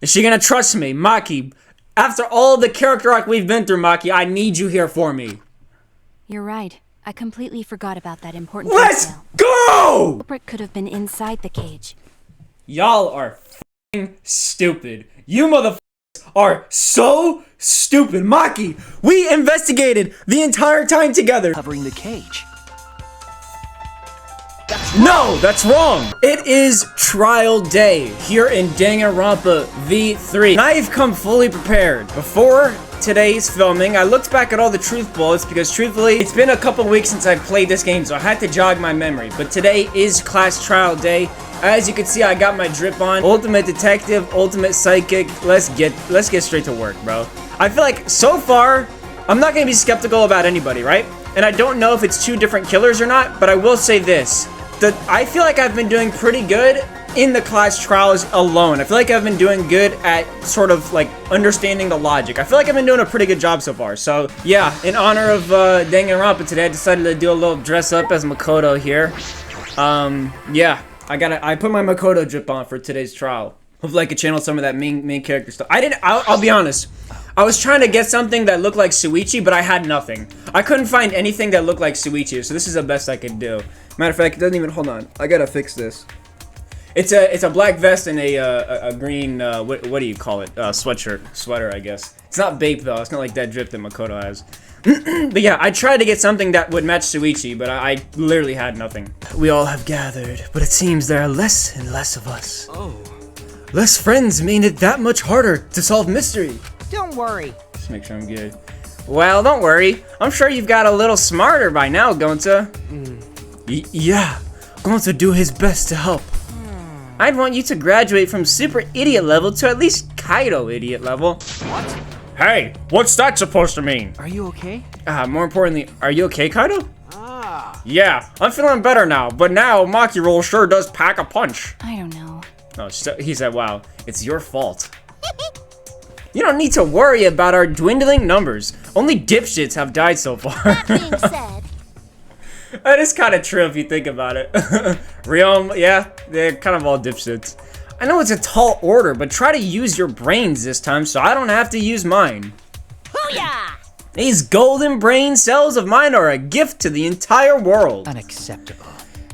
Is she gonna trust me? Maki, after all the character arc we've been through, Maki, I need you here for me. You're right. I completely forgot about that important Let's detail. go! The culprit could have been inside the cage. Y'all are f***ing stupid. You motherfuckers are so stupid. Maki, we investigated the entire time together. Covering the cage. No, that's wrong. It is trial day here in Danganronpa V3. And I've come fully prepared. Before today's filming, I looked back at all the truth bullets because truthfully, it's been a couple weeks since I've played this game, so I had to jog my memory. But today is class trial day. As you can see, I got my drip on. Ultimate detective, ultimate psychic. Let's get straight to work, bro. I feel like so far, I'm not gonna be skeptical about anybody, right? And I don't know if it's two different killers or not, but I will say this. I feel like I've been doing pretty good in the class trials alone. I feel like I've been doing good at sort of like understanding the logic. I feel like I've been doing a pretty good job so far. So yeah, in honor of Danganronpa today, I decided to do a little dress up as Makoto here. Yeah, I put my Makoto drip on for today's trial. Hopefully I could channel some of that main character stuff. I'll be honest. I was trying to get something that looked like Suichi, but I had nothing. I couldn't find anything that looked like Suichi, so this is the best I could do. Matter of fact, it doesn't even, hold on. I gotta fix this. It's a black vest and a green, what do you call it? Sweater, I guess. It's not Bape though, it's not like that drip that Makoto has. But yeah, I tried to get something that would match Suichi, but I literally had nothing. We all have gathered, but it seems there are less and less of us. Oh. Less friends mean it that much harder to solve mystery. Don't worry. Just make sure I'm good. Well, don't worry. I'm sure you've got a little smarter by now, Gonta. Yeah, Gonta do his best to help. I'd want you to graduate from super idiot level to at least Kaido idiot level. What? Hey, what's that supposed to mean? Are you okay? More importantly, are you okay, Kaido? Ah. Yeah, I'm feeling better now, but now Maki Roll sure does pack a punch. I don't know. Oh, he said, wow, it's your fault. You don't need to worry about our dwindling numbers. Only dipshits have died so far. That being said, That is kind of true if you think about it. Realm, yeah, they're kind of all dipshits. I know it's a tall order, but try to use your brains this time so I don't have to use mine. hoo-yah! These golden brain cells of mine are a gift to the entire world. Unacceptable.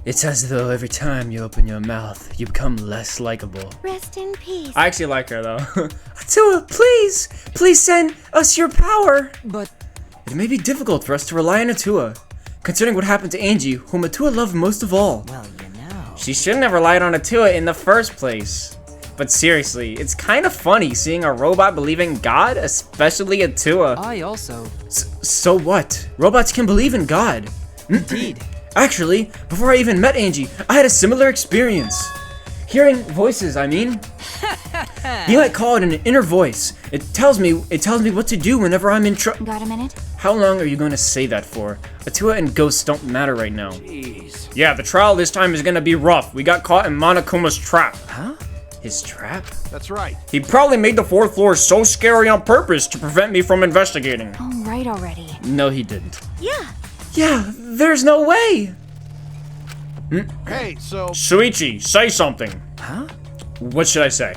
It's as though every time you open your mouth, you become less likable. Rest in peace. I actually like her though. Atua, please send us your power. But It may be difficult for us to rely on Atua, considering what happened to Angie, whom Atua loved most of all. well, you know. She shouldn't have relied on Atua in the first place. But seriously, it's kind of funny seeing a robot believing God, especially Atua. I also. So what? Robots can believe in God. Indeed. Actually, before I even met Angie, I had a similar experience. Hearing voices, I mean. You might call it an inner voice. It tells me what to do whenever I'm in trouble. Got a minute? How long are you going to say that for? Atua and ghosts don't matter right now. Jeez. Yeah, the trial this time is gonna be rough. We got caught in Monokuma's trap. Huh? His trap? That's right. He probably made the fourth floor so scary on purpose to prevent me from investigating. All right already. No, he didn't. Yeah. Yeah, there's no way. Hey, so Suichi, say something. Huh? What should I say?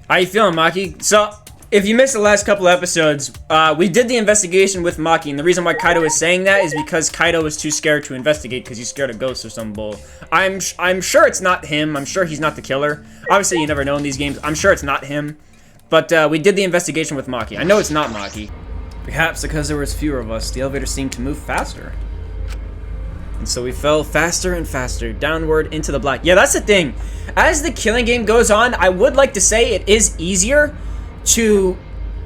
How you feeling, Maki? So, if you missed the last couple episodes, we did the investigation with Maki, and the reason why Kaido is saying that is because Kaido was too scared to investigate because he's scared of ghosts or some bull. I'm sure it's not him. I'm sure he's not the killer. Obviously, you never know in these games. I'm sure it's not him. But we did the investigation with Maki. I know it's not Maki. Perhaps because there was fewer of us, the elevator seemed to move faster. And so we fell faster and faster downward into the black. Yeah, that's the thing. As the killing game goes on, I would like to say it is easier to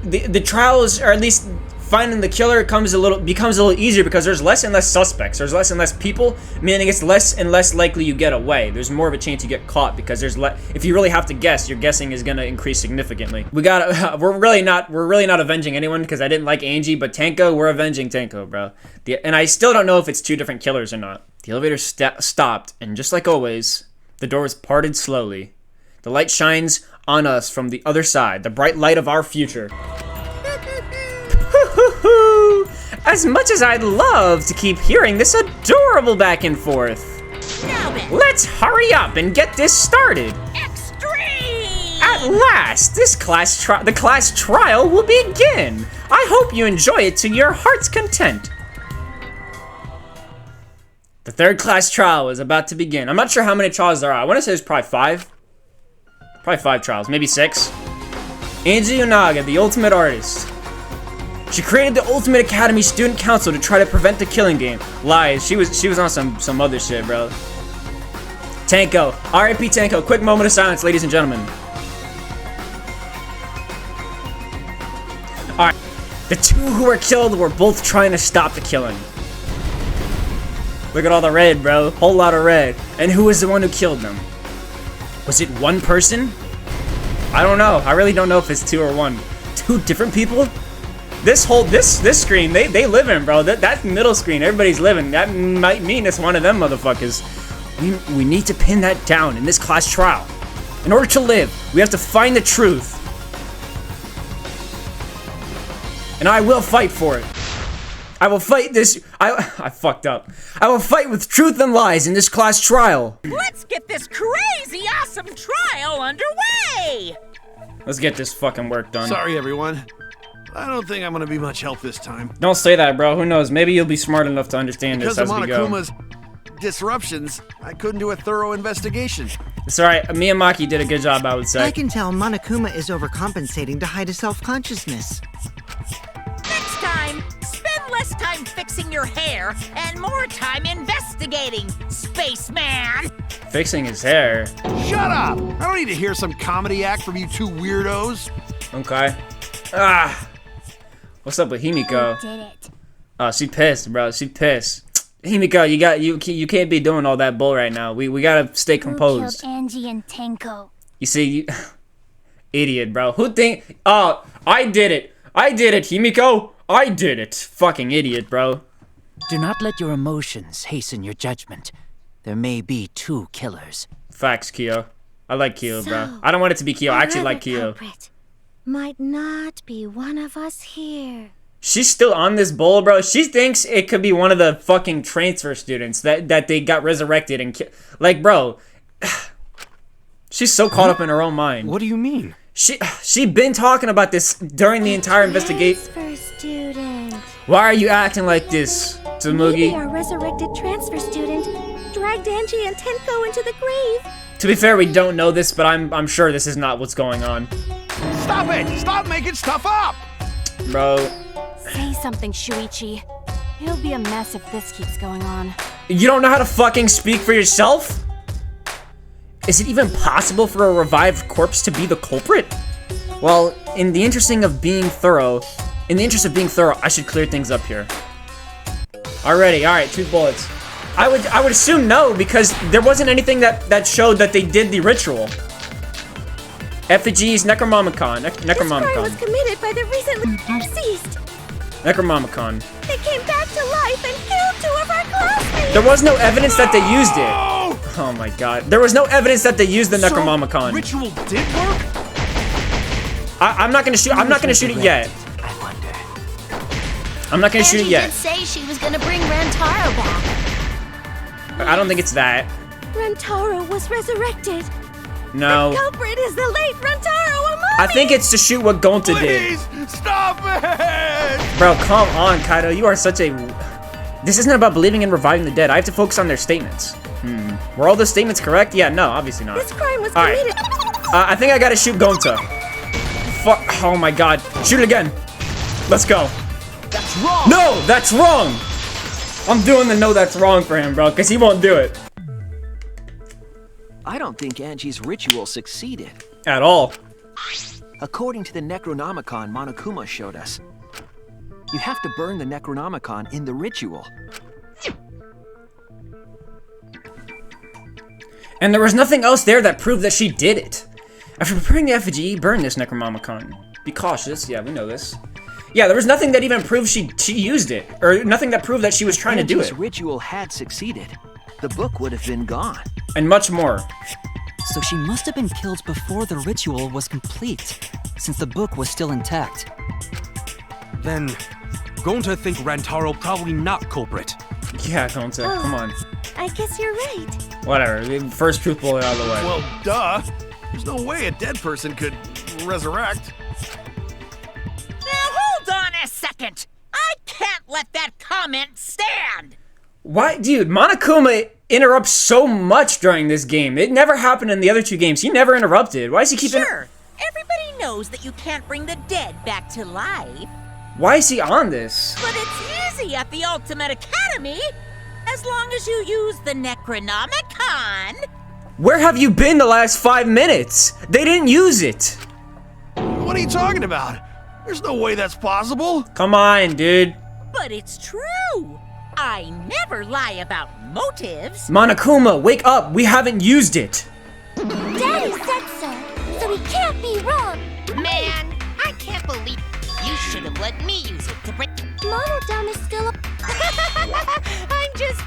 the trials, or at least finding the killer becomes a little easier because there's less and less suspects. There's less and less people, meaning it's less and less likely you get away. There's more of a chance you get caught because there's if you really have to guess, your guessing is gonna increase significantly. We're really not avenging anyone because I didn't like Angie, but Tenko, we're avenging Tenko, bro. And I still don't know if it's two different killers or not. The elevator stopped, and just like always, the doors parted slowly. The light shines on us from the other side, the bright light of our future. As much as I'd love to keep hearing this adorable back and forth, Now then. let's hurry up and get this started. Excellent. At last, the class trial will begin. I hope you enjoy it to your heart's content. The third class trial is about to begin. I'm not sure how many trials there are. I want to say there's probably 5. Probably 5 trials, maybe 6. Angie Yonaga, the ultimate artist. She created the Ultimate Academy Student Council to try to prevent the killing game. Lies. She was on some other shit, bro. Tanko. R.I.P. Tanko. Quick moment of silence, ladies and gentlemen. Alright. The 2 who were killed were both trying to stop the killing. Look at all the red, bro. Whole lot of red. And who was the one who killed them? Was it one person? I don't know. I really don't know if it's 2 or 1. 2 different people? This screen, they live in, bro. That middle screen, everybody's living. That might mean it's one of them motherfuckers. We need to pin that down in this class trial. In order to live, we have to find the truth. And I will fight for it. I will fight this. I fucked up. I will fight with truth and lies in this class trial. Let's get this crazy awesome trial underway! Let's get this fucking work done. Sorry, everyone. I don't think I'm gonna be much help this time. Don't say that, bro. Who knows? Maybe you'll be smart enough to understand Because this as of we go. Monokuma's disruptions, I couldn't do a thorough investigation. It's alright. Miyamaki did a good job, I would say. I can tell Monokuma is overcompensating to hide his self-consciousness. Next time, spend less time fixing your hair and more time investigating, spaceman! Fixing his hair. Shut up! I don't need to hear some comedy act from you 2 weirdos. Okay. Ah. What's up with Himiko? Did it. Oh, she pissed, bro. She pissed. Himiko, you can't be doing all that bull right now. We gotta stay composed. Who killed Angie and Tenko? You see, idiot, bro. Who think? Oh, I did it. I did it, Himiko. I did it. Fucking idiot, bro. Do not let your emotions hasten your judgment. There may be 2 killers. Facts, Kyo. I like Kyo, bro. I don't want it to be Kyo. I actually like Kyo. Culprit might not be one of us here. She's still on this bull, bro. She thinks it could be one of the fucking transfer students that they got resurrected and like, bro. She's so caught up in her own mind. What do you mean? She been talking about this during the entire investigation. Transfer student. Why are you acting like this, Maybe Tsumugi? our resurrected transfer student dragged Angie and Tenko into the grave. To be fair, we don't know this, but I'm sure this is not what's going on. Stop it! Stop making stuff up! Bro, Say something, Shuichi. It'll be a mess if this keeps going on. you don't know how to fucking speak for yourself? Is it even possible for a revived corpse to be the culprit? Well, in the interest of being thorough, I should clear things up here. Alrighty, alright, 2 bullets. I would assume no, because there wasn't anything that showed that they did the ritual. Effigies, Necronomicon. This crime was committed by the recently deceased. Necronomicon. They came back to life and killed 2 of our classmates. There was no evidence that they used it. Oh my god. There was no evidence that they used the Necronomicon. Ritual did work? I'm not gonna shoot it yet. I wonder. I'm not gonna shoot it yet. Angie did say she was gonna bring Rantaro back. I don't think it's that. Rantaro was resurrected. No. Culprit is the late Rantaro Amami. I think it's to shoot what Gonta did. Please, stop it! Bro, come on, Kaido. You are such a... This isn't about believing in reviving the dead. I have to focus on their statements. Were all those statements correct? Yeah, no, obviously not. This crime was Alright. committed. I think I gotta shoot Gonta. Fuck. Oh my god. Shoot it again. Let's go. That's wrong! No, that's wrong! I'm doing the no that's wrong for him, bro, because he won't do it. I don't think Angie's ritual succeeded. At all. According to the Necronomicon Monokuma showed us, you have to burn the Necronomicon in the ritual. And there was nothing else there that proved that she did it. After preparing the effigy, burn this Necronomicon. Be cautious. Yeah, we know this. Yeah, there was nothing that even proved she used it. Or nothing that proved that she was trying to do it. Angie's ritual had succeeded. The book would have been gone. And much more. So she must have been killed before the ritual was complete, since the book was still intact. Then, Gonta think Rantaro probably not culprit. Yeah, Gonta, come on. I guess you're right. Whatever, first truth bullet out of the way. Well, duh. There's no way a dead person could resurrect. Now hold on a second. I can't let that comment stand. Why, dude, Monokuma interrupts so much during this game. It never happened in the other two games. He never interrupted. Why is he keeping... Sure, everybody knows that you can't bring the dead back to life. Why is he on this? But it's easy at the Ultimate Academy, as long as you use the Necronomicon. Where have you been the last 5 minutes? They didn't use it. What are you talking about? There's no way that's possible. Come on, dude. But it's true. I never lie about motives. Monokuma, wake up. We haven't used it. Daddy said so he can't be wrong. Man, I can't believe you should have let me use it to bring... Monodome is still I'm just...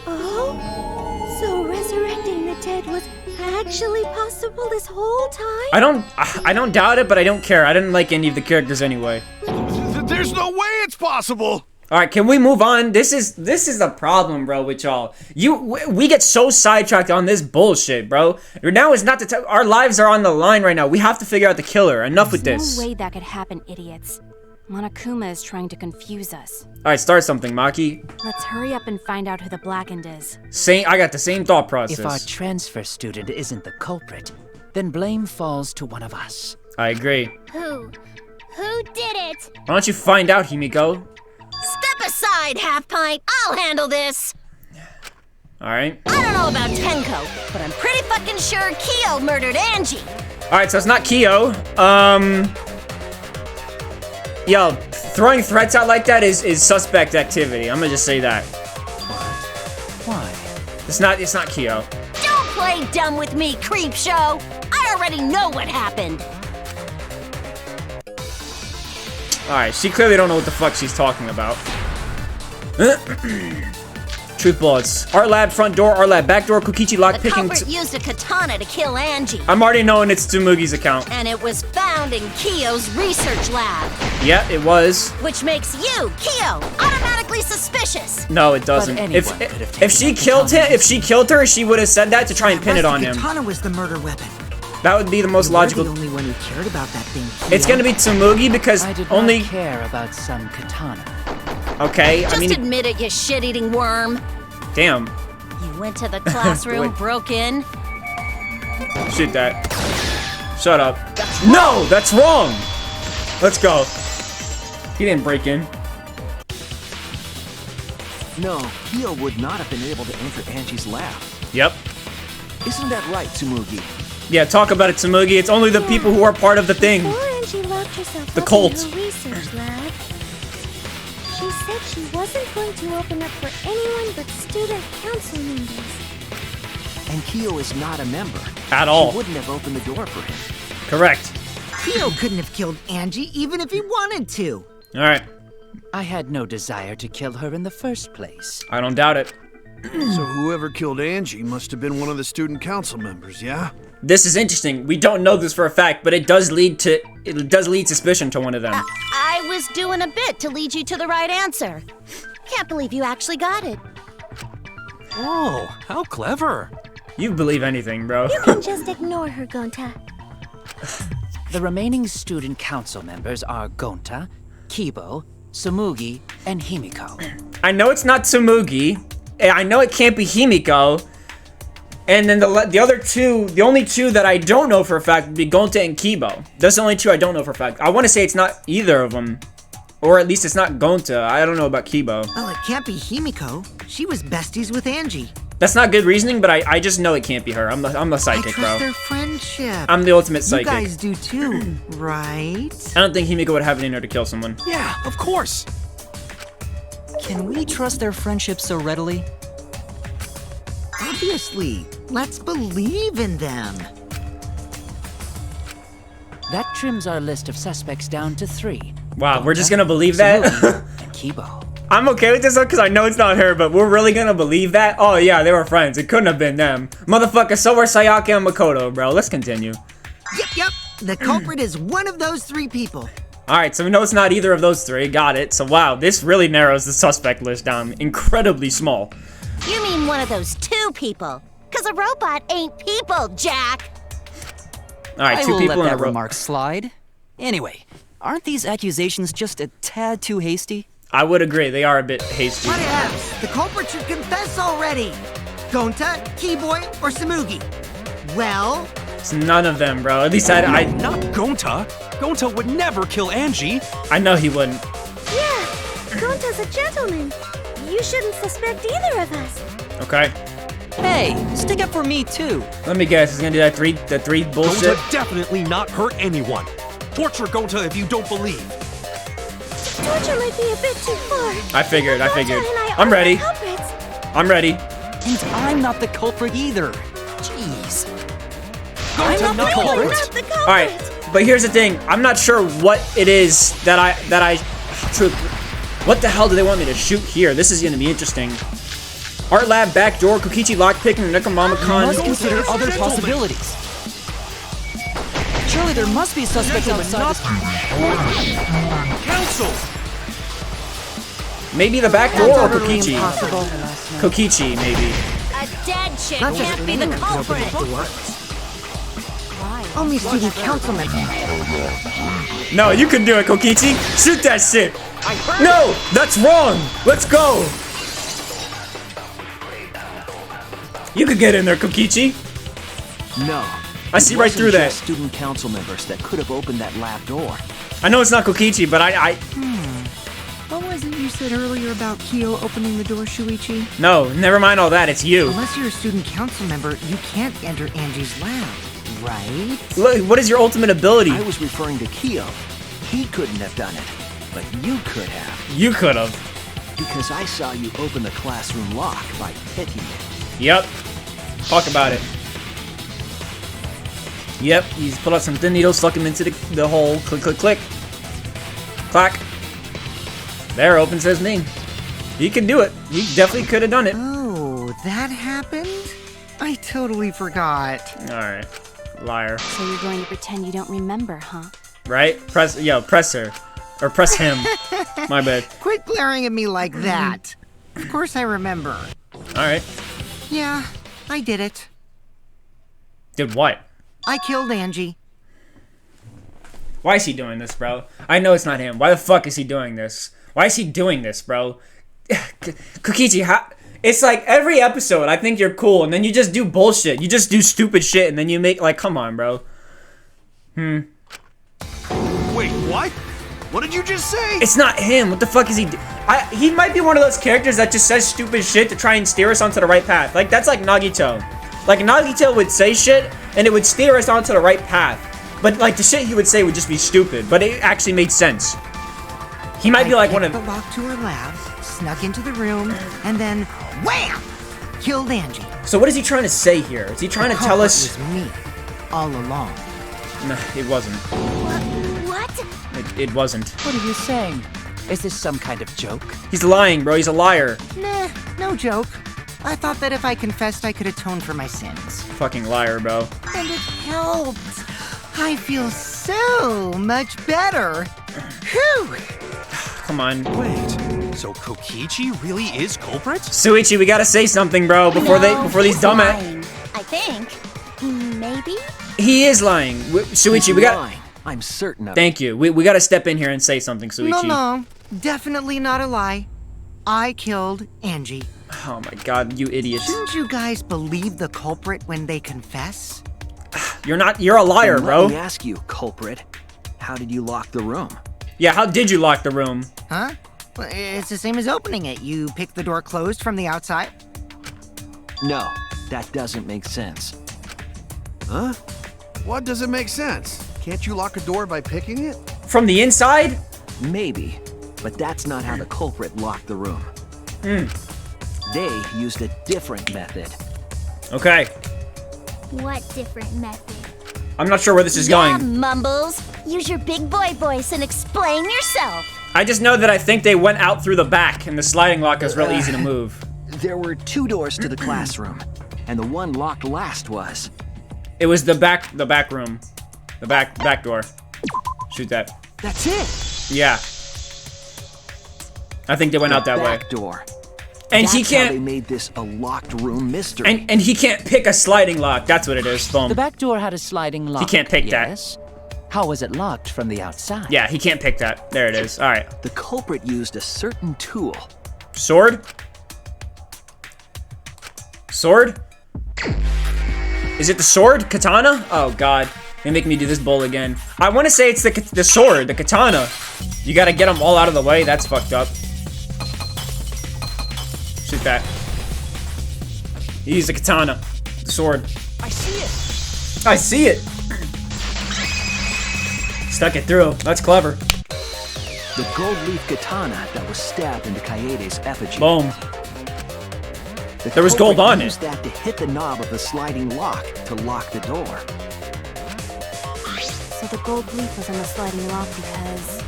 Oh? So resurrecting the dead was actually possible this whole time? I don't doubt it, but I don't care. I didn't like any of the characters anyway. There's no way it's possible. All right, can we move on? This is the problem, bro, with y'all. We get so sidetracked on this bullshit, bro. Now is not the time. Our lives are on the line right now. We have to figure out the killer. Enough with this. There's no way that could happen, idiots. Monokuma is trying to confuse us. All right, start something, Maki. Let's hurry up and find out who the Blackened is. I got the same thought process. If our transfer student isn't the culprit, then blame falls to one of us. I agree. Who? Who did it? Why don't you find out, Himiko? Step aside, Half Pint. I'll handle this. All right. I don't know about Tenko, but I'm pretty fucking sure Kyo murdered Angie. All right, so it's not Kyo. Yo, throwing threats out like that is suspect activity. I'm gonna just say that. Why? It's not Kyo. Don't play dumb with me, creep show. I already know what happened. Alright, she clearly don't know what the fuck she's talking about. Truth bullets. Art lab, front door, art lab, back door, Kokichi lock The picking. culprit used a katana to kill Angie. I'm already knowing it's Tsumugi's account. And it was found in Kyo's research lab. Yeah, it was. Which makes you, Kyo, automatically suspicious. No, it doesn't. If she killed her, she would have said that to try and pin it on him. The katana was the murder weapon. That would be the most logical. You're the only one who cared about that thing, Kyo. It's gonna be Tsumugi because I did only not care about some katana. Okay, Just I mean, admit it, you shit-eating worm. damn. You went to the classroom, broke in. Shoot that. Shut up. No, that's wrong. Let's go. He didn't break in. No, Kyo would not have been able to enter Angie's lab. Yep. Isn't that right, Tsumugi? Yeah, talk about it, Tsumugi. It's only the people who are part of the thing. Before Angie locked herself The up cult. in her research lab, she said she wasn't going to open up for anyone but student council members. And Kyo is not a member. At all. She wouldn't have opened the door for him. Correct. Kyo couldn't have killed Angie even if he wanted to. All right. I had no desire to kill her in the first place. I don't doubt it. So whoever killed Angie must have been one of the student council members, yeah? This is interesting. We don't know this for a fact, but it does lead suspicion to one of them. I was doing a bit to lead you to the right answer. Can't believe you actually got it. Oh, how clever. You believe anything, bro. You can just ignore her, Gonta. The remaining student council members are Gonta, Kibo, Tsumugi, and Himiko. I know it's not Tsumugi. I know it can't be Himiko. And then the other two, the only two that I don't know for a fact would be Gonta and Kibo. That's the only two I don't know for a fact. I want to say it's not either of them. Or at least it's not Gonta. I don't know about Kibo. Well, it can't be Himiko. She was besties with Angie. That's not good reasoning, but I just know it can't be her. I'm the psychic, I trust bro. their friendship. I'm the ultimate psychic. You guys do too, right? I don't think Himiko would have it in her to kill someone. Yeah, of course. Can we trust their friendship so readily? Obviously. Let's believe in them. That trims our list of suspects down to 3. Wow, we're just Gonta, gonna believe that? Tsumugi, and Kibo. I'm okay with this because I know it's not her, but we're really gonna believe that? Oh yeah, they were friends. It couldn't have been them. Motherfucker, so were Sayaka and Makoto, bro. Let's continue. Yep. The culprit is one of those 3 people. Alright, so we know it's not either of those 3. Got it. So wow, this really narrows the suspect list down incredibly small. You mean one of those 2 people? Because a robot ain't people, Jack. All right, I two will people let in a that row. remark slide. Anyway, aren't these accusations just a tad too hasty? I would agree. They are a bit hasty. What else? The culprit should confess already. Gonta, Keyboy, or Samugi? Well, It's none of them, bro. At least I Not Gonta. Gonta would never kill Angie. I know he wouldn't. Yeah, Gonta's a gentleman. You shouldn't suspect either of us. Okay. Hey, stick up for me too. Let me guess. He's gonna do that three bullshit. Gonta definitely not hurt anyone. Torture Gonta if you don't believe. Torture might be a bit too far. I figured. Gonta and I I'm are ready. the culprits. I'm ready. And I'm not the culprit either. Jeez. Gonta not the not culprit. We're not the culprits. All right. But here's the thing. I'm not sure what it is that I. What the hell do they want me to shoot here? This is gonna be interesting. Art lab, back door, Kokichi lockpicking, Necronomicon. Must consider other possibilities. Surely there must be suspects outside this... Council. Maybe the back door or utterly Kokichi. impossible. Kokichi, maybe. A dead chick Not just can't be the anyone can open culprit. that door. Only student council members. No, you can do it, Kokichi. Shoot that shit. No, that's wrong. Let's go. You could get in there, Kokichi. No. I see right through that. Student council members that could have opened that lab door. I know it's not Kokichi, but I What was it you said earlier about Kyo opening the door, Shuichi? no, never mind all that. It's you. Unless you're a student council member, you can't enter Angie's lab, right? Look, what is your ultimate ability? I was referring to Kyo. He couldn't have done it, but you could have. You could have. Because I saw you open the classroom lock by picking it. Yep. Talk about it. Yep, he's pulled out some thin needles, stuck him into the hole. Click, click, click. Clack. There, open says me. He can do it. He definitely could have done it. Oh, that happened? I totally forgot. Alright. Liar. So you're going to pretend you don't remember, huh? Right? Press her. Or press him. My bad. Quit glaring at me like that. Of course I remember. Alright. Yeah, I did it. Did what? I killed Angie. Why is he doing this, bro? I know it's not him. Why the fuck is he doing this? Why is he doing this, bro? Kokichi, it's like every episode I think you're cool, and then you just do bullshit. You just do stupid shit, and then you make, like, come on, bro. Wait, what? What did you just say? It's not him. What the fuck is he he might be one of those characters that just says stupid shit to try and steer us onto the right path. Like, that's like Nagito. Like, Nagito would say shit, and it would steer us onto the right path. But, like, the shit he would say would just be stupid, but it actually made sense. He might be like one of... the lock to her lab, snuck into the room, and then wham! Killed Angie. So what is he trying to say here? Is he trying to tell us... It was me, all along. No, it wasn't. What? It wasn't. What are you saying? Is this some kind of joke? He's lying, bro. He's a liar. Nah, no joke. I thought that if I confessed, I could atone for my sins. Fucking liar, bro. And it helped. I feel so much better. Whew! Come on. Wait, so Kokichi really is culprit? Suichi, we gotta say something, bro, before these dumbass... Lying, I think. Maybe? He is lying. Suichi, we got... Lying. I'm certain of it. Thank you. We gotta step in here and say something, Suichi. No, definitely not a lie. I killed Angie. Oh my god, you idiots. Shouldn't you guys believe the culprit when they confess? You're a liar, Let bro. me ask you, culprit. How did you lock the room? Yeah, how did you lock the room? Huh? Well, it's the same as opening it. You pick the door closed from the outside. No, that doesn't make sense. Huh? What doesn't make sense? Can't you lock a door by picking it? From the inside? Maybe, but that's not how the culprit locked the room. They used a different method. Okay. What different method? I'm not sure where this is Yeah, going. Mumbles. Use your big boy voice and explain yourself. I just know that I think they went out through the back, and the sliding lock is real easy to move. There were 2 doors to the classroom, and the one locked last was... It was the back room. The back door. Shoot that. That's it! Yeah. I think they went out that way. Back door. And That's he how can't. they made this a locked room mystery. And he can't pick a sliding lock. That's what it is. Boom. The back door had a sliding lock. He can't pick yes. How was it locked from the outside? Yeah, he can't pick that. There it is. All right. The culprit used a certain tool. Sword? Sword? Is it the sword? Katana? Oh, God. They make me do this bowl again. I want to say it's the sword, the katana. You got to get them all out of the way. That's fucked up. Shoot that. Use the katana. The sword. I see it. I see it. Stuck it through. That's clever. The gold leaf katana that was stabbed into Kaede's effigy. Boom. The There was gold culprit on it. used that to hit the knob of the sliding lock to lock the door. So the gold leaf was on the sliding lock because...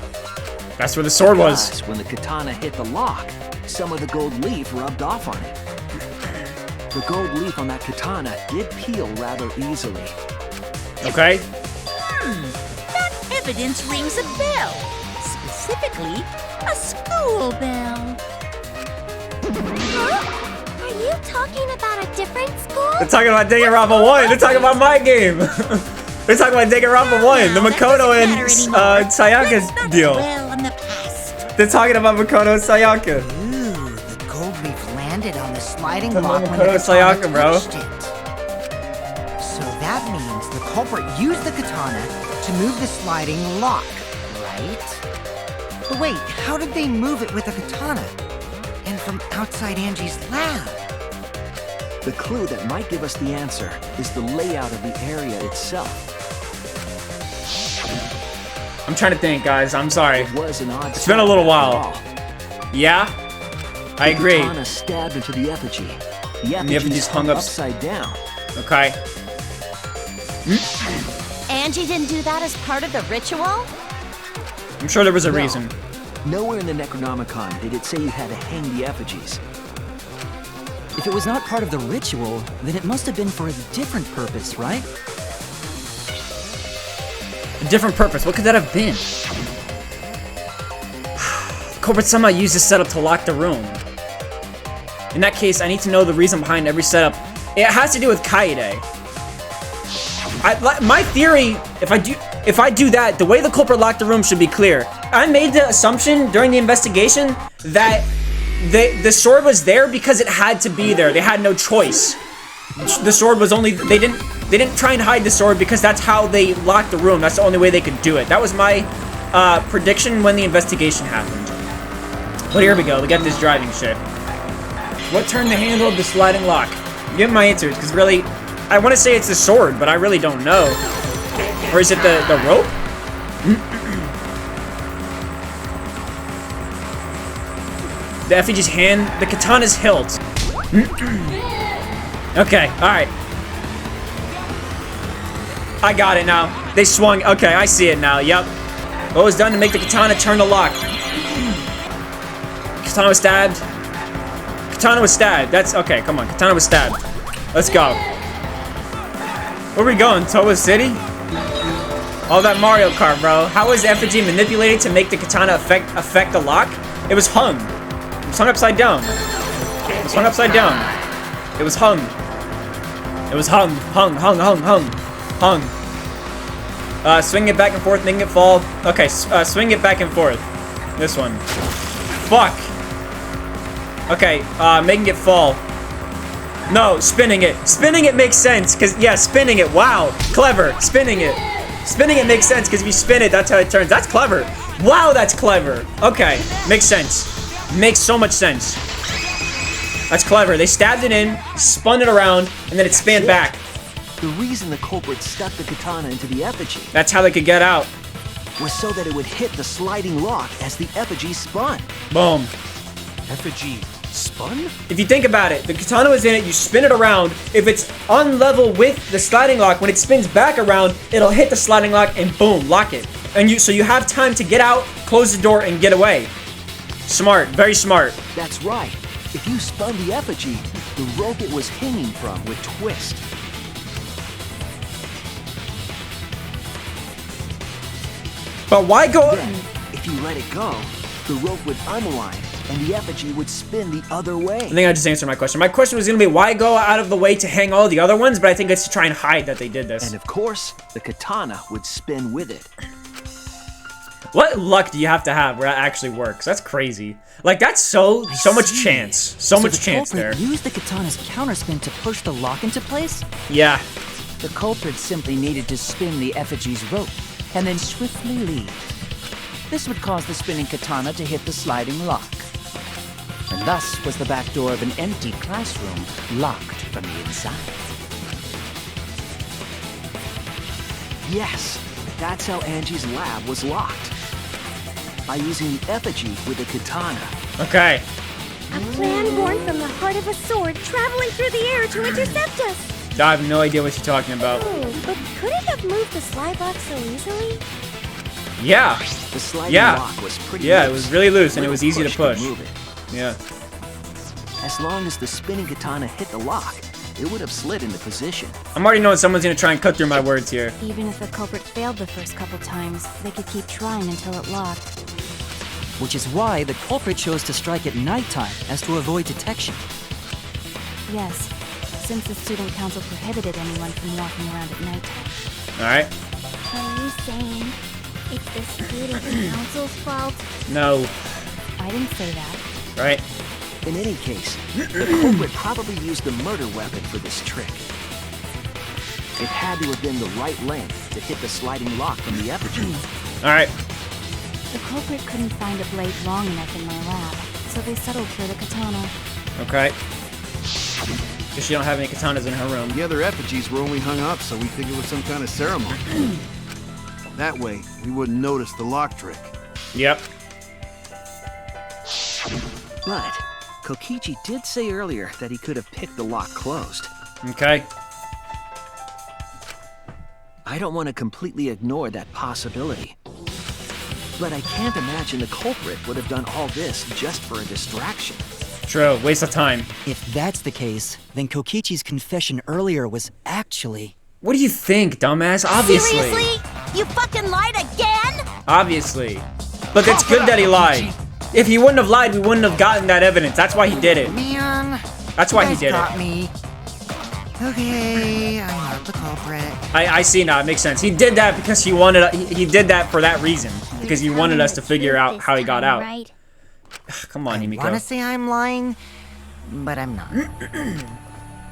That's where the sword was. Thus, when the katana hit the lock, some of the gold leaf rubbed off on it. The gold leaf on that katana did peel rather easily. Okay. That evidence rings a bell. Specifically, a school bell. Huh? Are you talking about a different school? They're talking about Danganronpa 1. They're talking about my game. They're talking about Danganronpa 1. The Makoto and Sayaka deal. Well, in the past. They're talking about Makoto and Sayaka. Ooh, the gold leaf landed on the sliding Talking block about when the Makoto katana Sayaka, bro. touched it. So that means the culprit used the katana to move the sliding lock, right? But wait, how did they move it with a katana? And from outside Angie's lab? The clue that might give us the answer is the layout of the area itself. I'm trying to think, guys. I'm sorry. It was an odd It's been a little sight while. after all. Yeah? I The agree. katana stabbed into the effigy. The And the effigy's effigy's hung hung up- upside down. Okay. Angie didn't do that as part of the ritual? I'm sure there was a No. reason. Nowhere in the Necronomicon did it say you had to hang the effigies. If it was not part of the ritual, then it must have been for a different purpose, right? A different purpose. What could that have been? Culprit somehow used this setup to lock the room. In that case, I need to know the reason behind every setup. It has to do with Kaede. My theory, if I do that, the way the culprit locked the room should be clear. I made the assumption during the investigation that the sword was there because it had to be there. They had no choice. The sword was only they didn't try and hide the sword because that's how they locked the room. That's the only way they could do it. That was my prediction when the investigation happened. But here we go. We got this driving shit. What turned the handle of the sliding lock? Give my answers, because really, I want to say it's the sword, but I really don't know. Or is it the rope? The effigy's hand, the katana's hilt. Okay, alright. I got it now. They swung. Okay, I see it now. Yep. What was done to make the katana turn the lock? Katana was stabbed. Katana was stabbed. That's okay. Come on. Katana was stabbed. Let's go. Where are we going? Towa City? All that Mario Kart, bro. How was the effigy manipulated to make the katana affect the lock? It was hung. It was hung upside down. It was hung upside down. It was hung. It was hung. Hung. Swing it back and forth, making it fall. Okay, swing it back and forth. This one. Fuck. Okay, making it fall. No, spinning it. Spinning it makes sense, because, yeah, spinning it. Wow, clever. Spinning it. Spinning it makes sense, because if you spin it, that's how it turns. That's clever. Wow, that's clever. Okay, makes sense. Makes so much sense. That's clever. They stabbed it in, spun it around, and then it span back. The reason the culprit stuck the katana into the effigy That's how they could get out. was so that it would hit the sliding lock as the effigy spun. Boom. Effigy spun? If you think about it, the katana was in it, you spin it around. If it's on level with the sliding lock, when it spins back around, it'll hit the sliding lock and boom, lock it. And so you have time to get out, close the door, and get away. Smart, very smart. That's right. If you spun the effigy, the rope it was hanging from would twist. But why go? Then, if you let it go, the rope would unwind and the effigy would spin the other way. I think I just answered my question. My question was gonna be why go out of the way to hang all the other ones, but I think it's to try and hide that they did this. And of course, the katana would spin with it. What luck do you have to have where that actually works? That's crazy. Like, that's so much chance. So much chance there. Used the katana's counterspin to push the lock into place? Yeah. The culprit simply needed to spin the effigy's rope, and then swiftly leave. This would cause the spinning katana to hit the sliding lock. And thus was the back door of an empty classroom locked from the inside. Yes, that's how Angie's lab was locked. By using the effigy with the katana. Okay. A plan born from the heart of a sword traveling through the air to intercept us. I have no idea what you're talking about. Oh, but could it have moved the slide box so easily? Yeah. The sliding lock was pretty loose. Yeah, it was really loose and it was easy to push. Move it. Yeah. As long as the spinning katana hit the lock, it would have slid into position. I'm already knowing someone's gonna try and cut through my words here. Even if the culprit failed the first couple times, they could keep trying until it locked. Which is why the culprit chose to strike at nighttime as to avoid detection. Yes, since the student council prohibited anyone from walking around at nighttime. Alright. Are you saying it's the student council's fault? No. I didn't say that. Right. In any case, the culprit probably used the murder weapon for this trick. It had to have been the right length to hit the sliding lock from the effigy. Alright. The culprit couldn't find a blade long enough in my lab, so they settled for the katana. Okay. Because she don't have any katanas in her room. The other effigies were only hung up, so we think it was some kind of ceremony. That way, we wouldn't notice the lock trick. Yep. But Kokichi did say earlier that he could have picked the lock closed. Okay. I don't want to completely ignore that possibility. But I can't imagine the culprit would have done all this just for a distraction. True. Waste of time. If that's the case, then Kokichi's confession earlier was actually... What do you think, dumbass? Obviously. Seriously? You fucking lied again? Obviously. But it's good that he lied. If he wouldn't have lied, we wouldn't have gotten that evidence. That's why he did it. Man, That's why he did got it. me. Okay, I'm not the culprit. I see now. It makes sense. He did that because he wanted. He did that for that reason. Because he wanted us to figure out how he got out. Right? Come on, I Himiko. want to say I'm lying, but I'm not.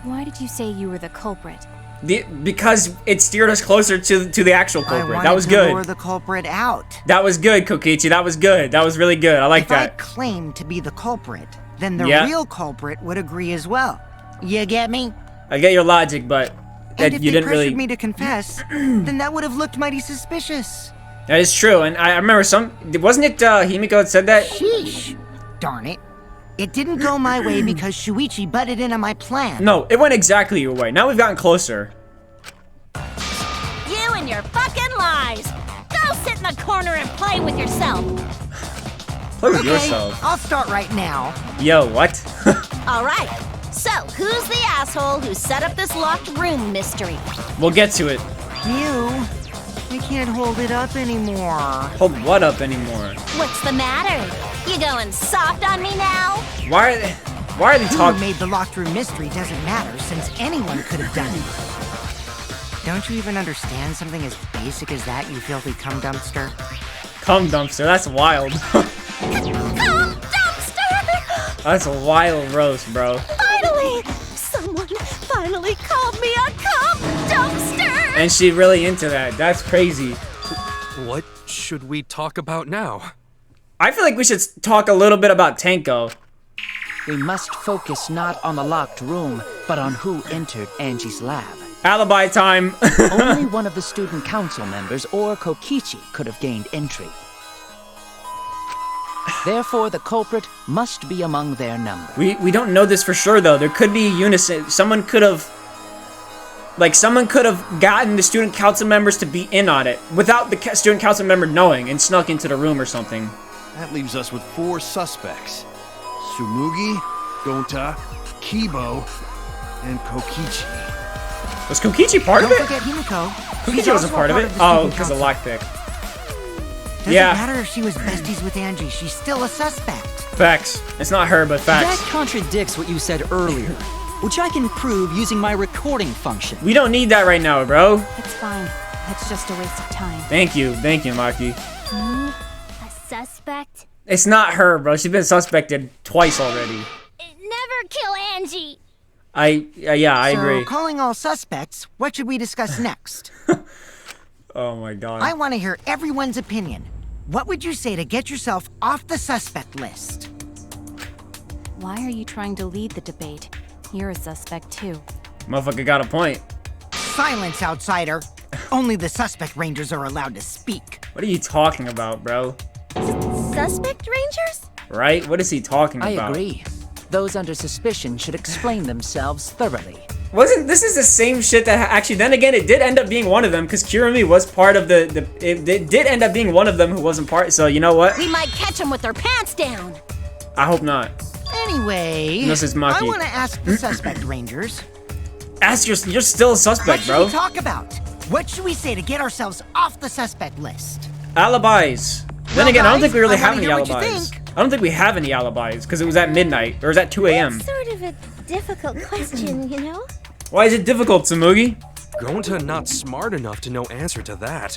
Why did you say you were the culprit? Because it steered us closer to the actual culprit. That was I wanted to lure good. the culprit out. That was good, Kokichi. That was good. That was really good. I like If I that. claim to be the culprit, then the Yeah. real culprit would agree as well. You get me? I get your logic, but And if you they didn't pressured really. me to confess, then that would have looked mighty suspicious. That is true, and I remember wasn't it Himiko that said that? Sheesh. Darn it. It didn't go my way because Shuichi butted in on my plan. No, it went exactly your way. Now we've gotten closer. You and your fucking lies. Go sit in the corner and play with yourself. Play with Okay, yourself. I'll start right now. Yo, what? All right. So, who's the asshole who set up this locked room mystery? We'll get to it. You. I can't hold it up anymore. Hold what up anymore? What's the matter? You going soft on me now? Why are they Who talking? made the locked room mystery doesn't matter since anyone could have done it. Don't you even understand something as basic as that, you filthy cum dumpster? Cum dumpster. That's wild. Come, dumpster! That's a wild roast, bro. Finally! Someone finally called me a cum dumpster! And she really into that. That's crazy. What should we talk about now? I feel like we should talk a little bit about Tenko. We must focus not on the locked room, but on who entered Angie's lab. Alibi time. Only one of the student council members or Kokichi could have gained entry. Therefore, the culprit must be among their number. We don't know this for sure though. There could be unison. Someone could have gotten the student council members to be in on it without the student council member knowing and snuck into the room or something. That leaves us with 4 suspects. Sumugi, Gonta, Kibo, and Kokichi. Was Kokichi part Don't of it? forget Himiko. Kokichi wasn't part of it. Oh, because of lockpick. Doesn't matter if she was besties with Angie, she's still a suspect. Facts. It's not her, but facts. That contradicts what you said earlier, which I can prove using my recording function. We don't need that right now, bro. It's fine. It's just a waste of time. Thank you, Maki. Me? A suspect? It's not her, bro. She's been suspected twice already. Never kill Angie! Yeah, I agree. So, calling all suspects, what should we discuss next? Oh my god. I want to hear everyone's opinion. What would you say to get yourself off the suspect list? Why are you trying to lead the debate? You're a suspect too. Motherfucker got a point. Silence, outsider. Only the suspect rangers are allowed to speak. What are you talking about, bro? Suspect rangers? Right? What is he talking I about? agree. Those under suspicion should explain themselves thoroughly. Wasn't this is the same shit that actually? Then again, it did end up being one of them because Kirumi was part of it did end up being one of them who wasn't part. So you know what? We might catch them with their pants down. I hope not. Anyway, This is Maki. I want to ask the suspect rangers. Ask you're still a What suspect, should bro. we talk about? What should we say to get ourselves off the suspect list? Alibis. Then Well, again, I don't guys, think we really I have wanna any hear what you alibis. think. I don't think we have any alibis because it was at midnight or it was at 2 a.m. Sort of a difficult question, you know? Why is it difficult, Tsumugi? Gonta not smart enough to know answer to that.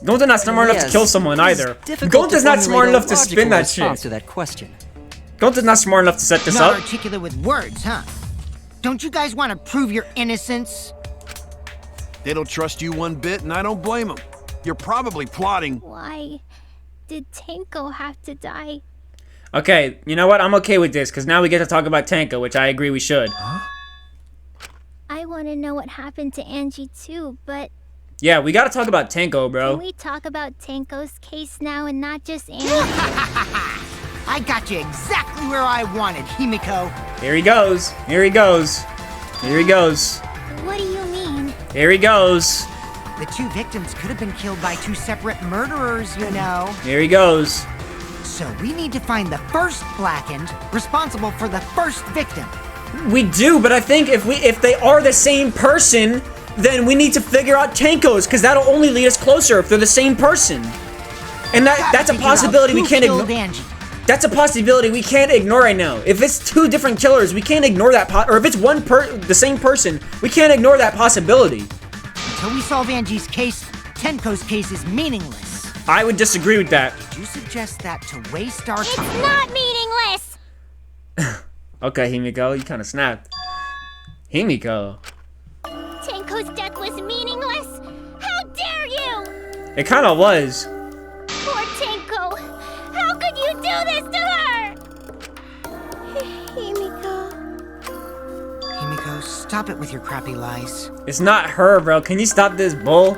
Gonta's not smart enough to Yes, kill someone it is either. difficult Gonta's to not smart formulate a enough to spin logical that response shit. to that question. Gonta's not smart enough to set this Not up. articulate with words, huh? Don't you guys want to prove your innocence? They don't trust you one bit, and I don't blame them. You're probably plotting. Why did Tenko have to die? Okay, you know what? I'm okay with this because now we get to talk about Tenko, which I agree we should. I want to know what happened to Angie too, but Yeah, we gotta talk about Tenko, can bro. we talk about Tenko's case now and not just Angie? I got you exactly where I wanted, Himiko. Here he goes. Here he goes. Here he goes. What do you mean? Here he goes. The two victims could have been killed by two separate murderers, you know. Here he goes. So we need to find the first blackened responsible for the first victim. We do, but I think if they are the same person, then we need to figure out Tenko's because that'll only lead us closer if they're the same person. And that's a Figure out possibility we who can't killed ignore. Angie. That's a possibility we can't ignore right now. If it's two different killers, we can't ignore that or if it's the same person, we can't ignore that possibility. Until we solve Angie's case, Tenko's case is meaningless. I would disagree with that. Did you suggest that to waste our It's time? not meaningless! Okay, Himiko, you kind of snapped. Himiko. Tenko's death was meaningless? How dare you! It kind of was. Poor Tenko! How could you do this to her? Himiko. Himiko, stop it with your crappy lies. It's not her, bro. Can you stop this bull?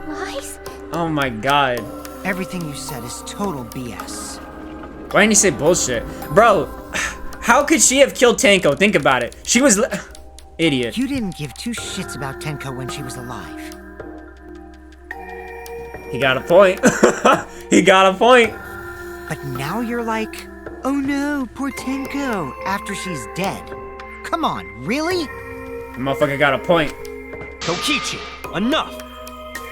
Lies? Oh my god. Everything you said is total BS. Why didn't you say bullshit? Bro, how could she have killed Tenko? Think about it. She was... Idiot. You didn't give two shits about Tenko when she was alive. He got a point. He got a point. But now you're like, oh no, poor Tenko, after she's dead. Come on, really? The motherfucker got a point. Kokichi, enough!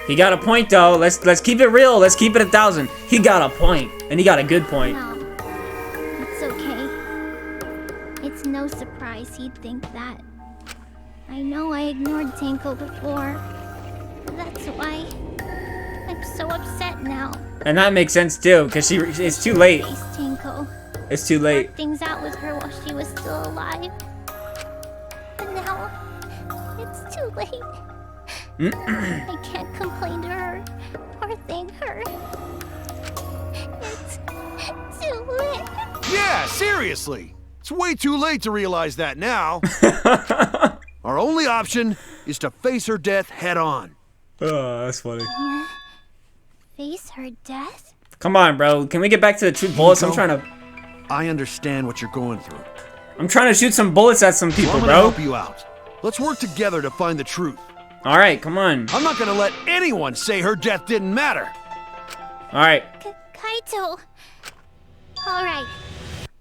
He got a point though. Let's keep it real. Let's keep it 1,000. He got a point, and he got a good point. No. It's okay. It's no surprise he'd think that. I know I ignored Tenko before. That's why I'm so upset now. And that makes sense too, because it's too late. Face Tenko. It's too late. Worked things out with her while she was still alive. But now, it's too late. I can't complain to her or thank her. It's too late. Yeah, seriously. It's way too late to realize that now. Our only option is to face her death head on. Oh, that's funny. Face her death? Come on, bro. Can we get back to the true bullets? I'm trying to understand what you're going through. I'm trying to shoot some bullets at some people, I'm gonna bro. help you out. Let's work together to find the truth. All right, come on. I'm not gonna let anyone say her death didn't matter. All right. Kaito. All right.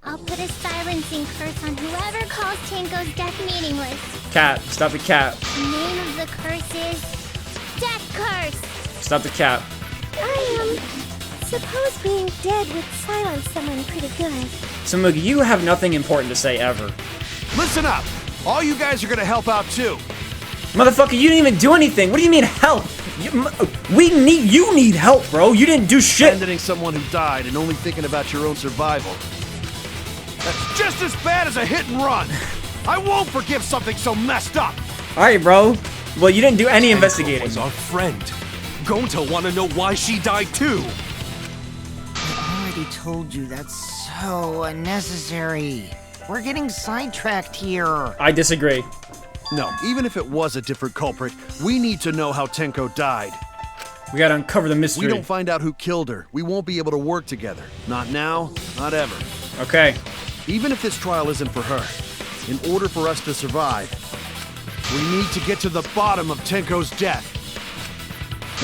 I'll put a silencing curse on whoever calls Tenko's death meaningless. Cap. Stop the cap. The name of the curse is Death Curse. Stop the cap. I am suppose being dead would silence someone pretty good. So, Moogie, you have nothing important to say ever. Listen up! All you guys are gonna help out too. Motherfucker, you didn't even do anything. What do you mean help? You need help, bro. You didn't do shit. Abandoning someone who died and only thinking about your own survival. That's just as bad as a hit and run. I won't forgive something so messed up. All right, bro. Well, you didn't do any investigating. Was our friend. Gonta wanna know why she died too. I already told you that's so unnecessary. We're getting sidetracked here. I disagree. No, even if it was a different culprit, we need to know how Tenko died. We gotta uncover the mystery. We don't find out who killed her, we won't be able to work together. Not now, not ever. Okay. Even if this trial isn't for her, in order for us to survive, we need to get to the bottom of Tenko's death.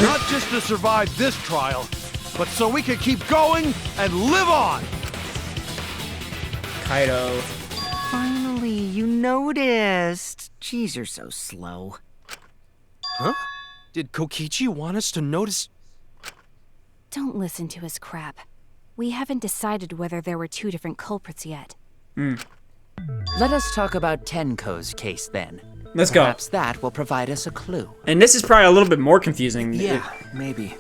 Not just to survive this trial, but so we can keep going and live on! Kaido. Finally, you noticed. Jeez, you're so slow. Huh? Did Kokichi want us to notice? Don't listen to his crap. We haven't decided whether there were two different culprits yet. Let us talk about Tenko's case then. Let's go. Perhaps that will provide us a clue. And this is probably a little bit more confusing. Yeah, maybe.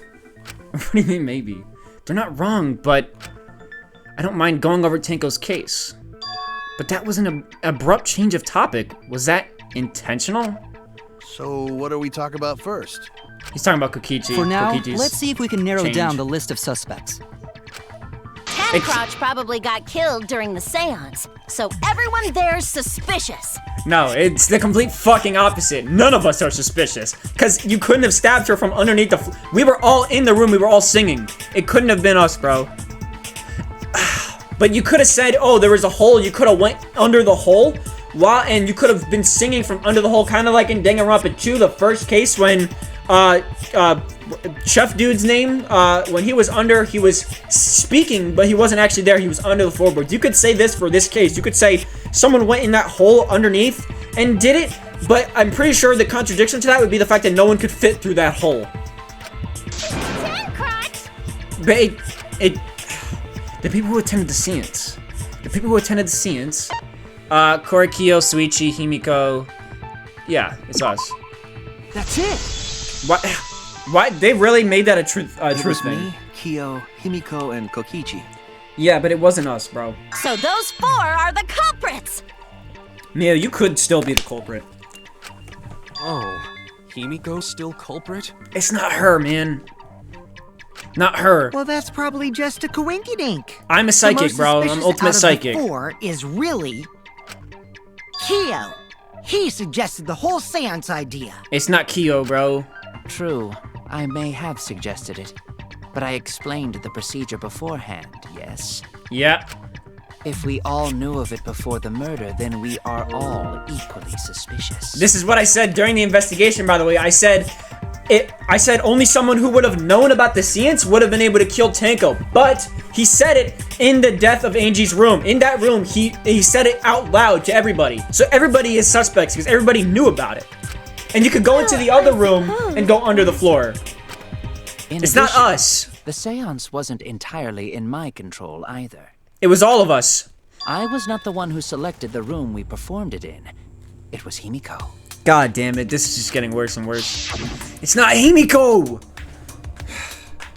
What do you mean, maybe? They're not wrong, but I don't mind going over Tenko's case. But that was an abrupt change of topic. Was that intentional? So what do we talk about first? He's talking about Kokichi. For now, Kokichi's let's see if we can narrow change. down the list of suspects. Crouch probably got killed during the seance, so everyone there's suspicious. No, it's the complete fucking opposite. None of us are suspicious. Because you couldn't have stabbed her from underneath the we were all in the room, we were all singing. It couldn't have been us, bro. But you could have said, oh, there was a hole, you could have went under the hole, and you could have been singing from under the hole, kind of like in Danganronpa 2, the first case when, Chef Dude's name, when he was under, he was speaking, but he wasn't actually there, he was under the floorboards. You could say this for this case, you could say someone went in that hole underneath and did it, but I'm pretty sure the contradiction to that would be the fact that no one could fit through that hole. But the people who attended the seance, Korikyo, Suichi, Himiko, yeah, it's us. That's it! What? They really made that a truth thing. Me, Kyo, Himiko, and Kokichi. Yeah, but it wasn't us, bro. So those four are the culprits! Mia, you could still be the culprit. Oh, Himiko's still culprit? It's not her, man. Not her. Well, that's probably just a coinkydink. I'm a psychic, bro. I'm ultimate psychic. The four is really Kyo. He suggested the whole seance idea. It's not Kyo, bro. True, I may have suggested it, but I explained the procedure beforehand, yes? Yeah. If we all knew of it before the murder, then we are all equally suspicious. This is what I said during the investigation, by the way. I said only someone who would have known about the seance would have been able to kill Tenko, but he said it in the death of Angie's room. In that room, he said it out loud to everybody. So everybody is suspects because everybody knew about it. And you could go into the other room and go under the floor. It's not us. The seance wasn't entirely in my control either. It was all of us. I was not the one who selected the room we performed it in. It was Himiko. God damn it, this is just getting worse and worse. It's not Himiko!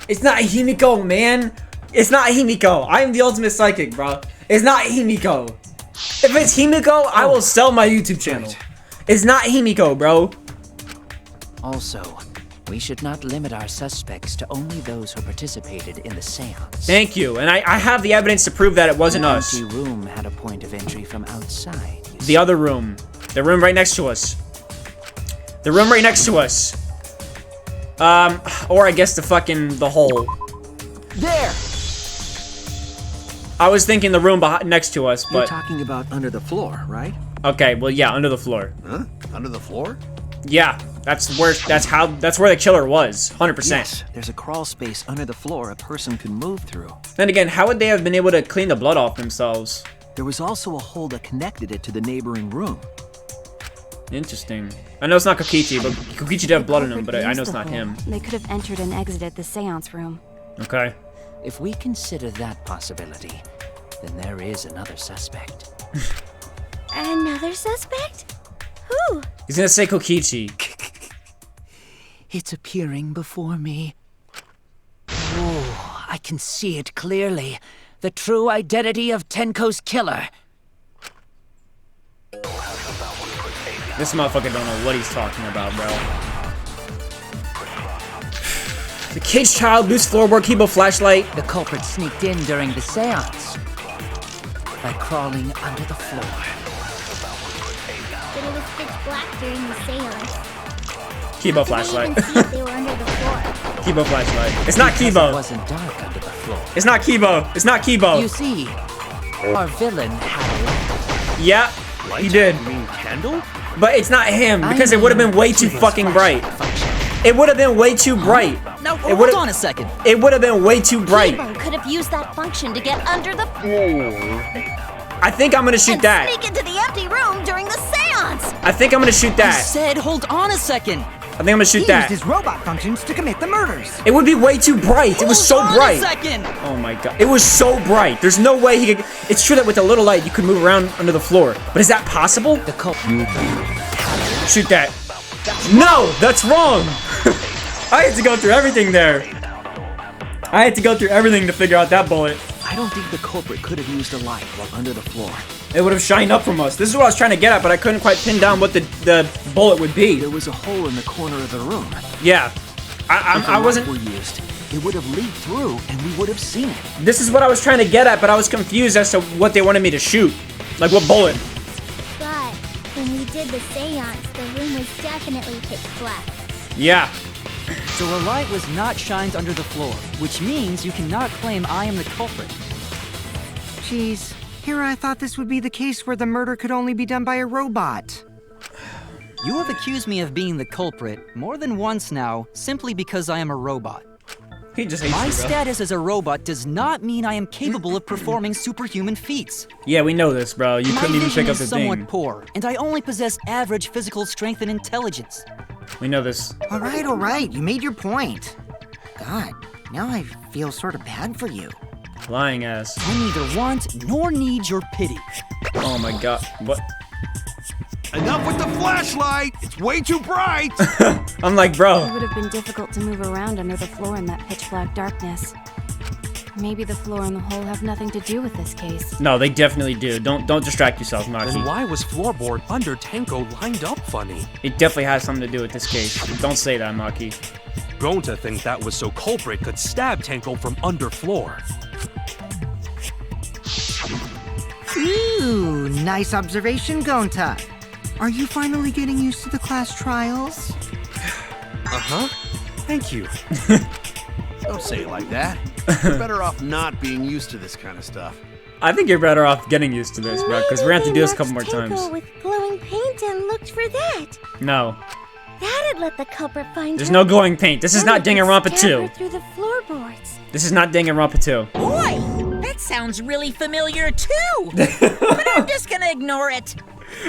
It's not Himiko, man! It's not Himiko! I am the ultimate psychic, bro. It's not Himiko! If it's Himiko, I will sell my YouTube channel. Right. It's not Himiko, bro. Also, we should not limit our suspects to only those who participated in the seance. Thank you, and I have the evidence to prove that it wasn't us. The empty room had a point of entry from outside. The other room. The room right next to us. The room right next to us. Or I guess the hole. There! I was thinking the room next to us, but... You're talking about under the floor, right? Okay, well, yeah, under the floor. Huh? Under the floor? Yeah, that's where the killer was, 100%. Yes, there's a crawl space under the floor a person could move through. Then again, how would they have been able to clean the blood off themselves? There was also a hole that connected it to the neighboring room. Interesting. I know it's not Kokichi, but Kokichi did have blood in him, but I know it's not him. They could have entered and exited the seance room. Okay. If we consider that possibility, then there is another suspect. Another suspect? Who? He's gonna say Kokichi. It's appearing before me. Oh, I can see it clearly. The true identity of Tenko's killer. This motherfucker don't know what he's talking about, bro. The caged child, loose floorboard, keyboard, flashlight. The culprit sneaked in during the seance by crawling under the floor. But it was pitch black during the seance. Keyboard, How did they flashlight. even see if they were under the floor? Keyboard, flashlight. It's not Because Kibo. It wasn't dark under the floor. It's not Kibo. It's not Kibo. You see, our villain had a light. Yeah, he did. You mean candle? But it's not him because it would have been way too fucking bright. It would have been way too bright. Now, It hold would've- on a second. It would have been way too bright. Kibo could have used that function to get under the I think I'm gonna shoot and that. sneak into the empty room during the seance. I think I'm gonna shoot I that. said, hold on a second. I think I'm gonna shoot He that. used his robot functions to commit the murders. It would be way too bright. It was so Hold on bright. a second. Oh my god. It was so bright. There's no way he could. It's true that with a little light you could move around under the floor. But is that possible? The culprit. Shoot that. No, that's wrong. I had to go through everything there. I had to go through everything to figure out that bullet. I don't think the culprit could have used a light while under the floor. It would have shined up from us. This is what I was trying to get at, but I couldn't quite pin down what the bullet would be. There was a hole in the corner of the room. Yeah. If I a wasn't. light were used, it would have leaked through and we would have seen it. This is what I was trying to get at, but I was confused as to what they wanted me to shoot. Like what bullet? But when we did the seance, the room was definitely pitch black. Yeah. So a light was not shined under the floor, which means you cannot claim I am the culprit. Jeez, here I thought this would be the case where the murder could only be done by a robot. You have accused me of being the culprit more than once now, simply because I am a robot. He just hates My you, bro. status as a robot does not mean I am capable of performing superhuman feats. Yeah, we know this, bro. You My couldn't even vision pick up is the somewhat thing. poor, and I only possess average physical strength and intelligence. We know this. All right, you made your point. God, now I feel sort of bad for you. Lying ass. I neither want nor need your pity. Oh my god. What? Enough with the flashlight! It's way too bright! I'm like, It bro. would have been difficult to move around under the floor in that pitch black darkness. Maybe the floor and the hole have nothing to do with this case. No, they definitely do. Don't distract yourself, Then Maki. why was floorboard under Tenko lined up funny? It definitely has something to do with this case. Don't say that, Maki. Going to think that was so culprit could stab Tenko from under floor. Ooh, nice observation, Gonta. Are you finally getting used to the class trials? Uh-huh. Thank you. Don't say it like that. You're better off not being used to this kind of stuff. I think you're better off getting used to this, bro, because we're gonna have to do this a couple more Tenko times. with glowing paint and looked for that. No. That'd let the culprit find There's her. no glowing paint. This is Then not we could Danganronpa stab her 2. through the floorboards. This is not Danganronpa 2. Boy, that sounds really familiar too. But I'm just gonna ignore it.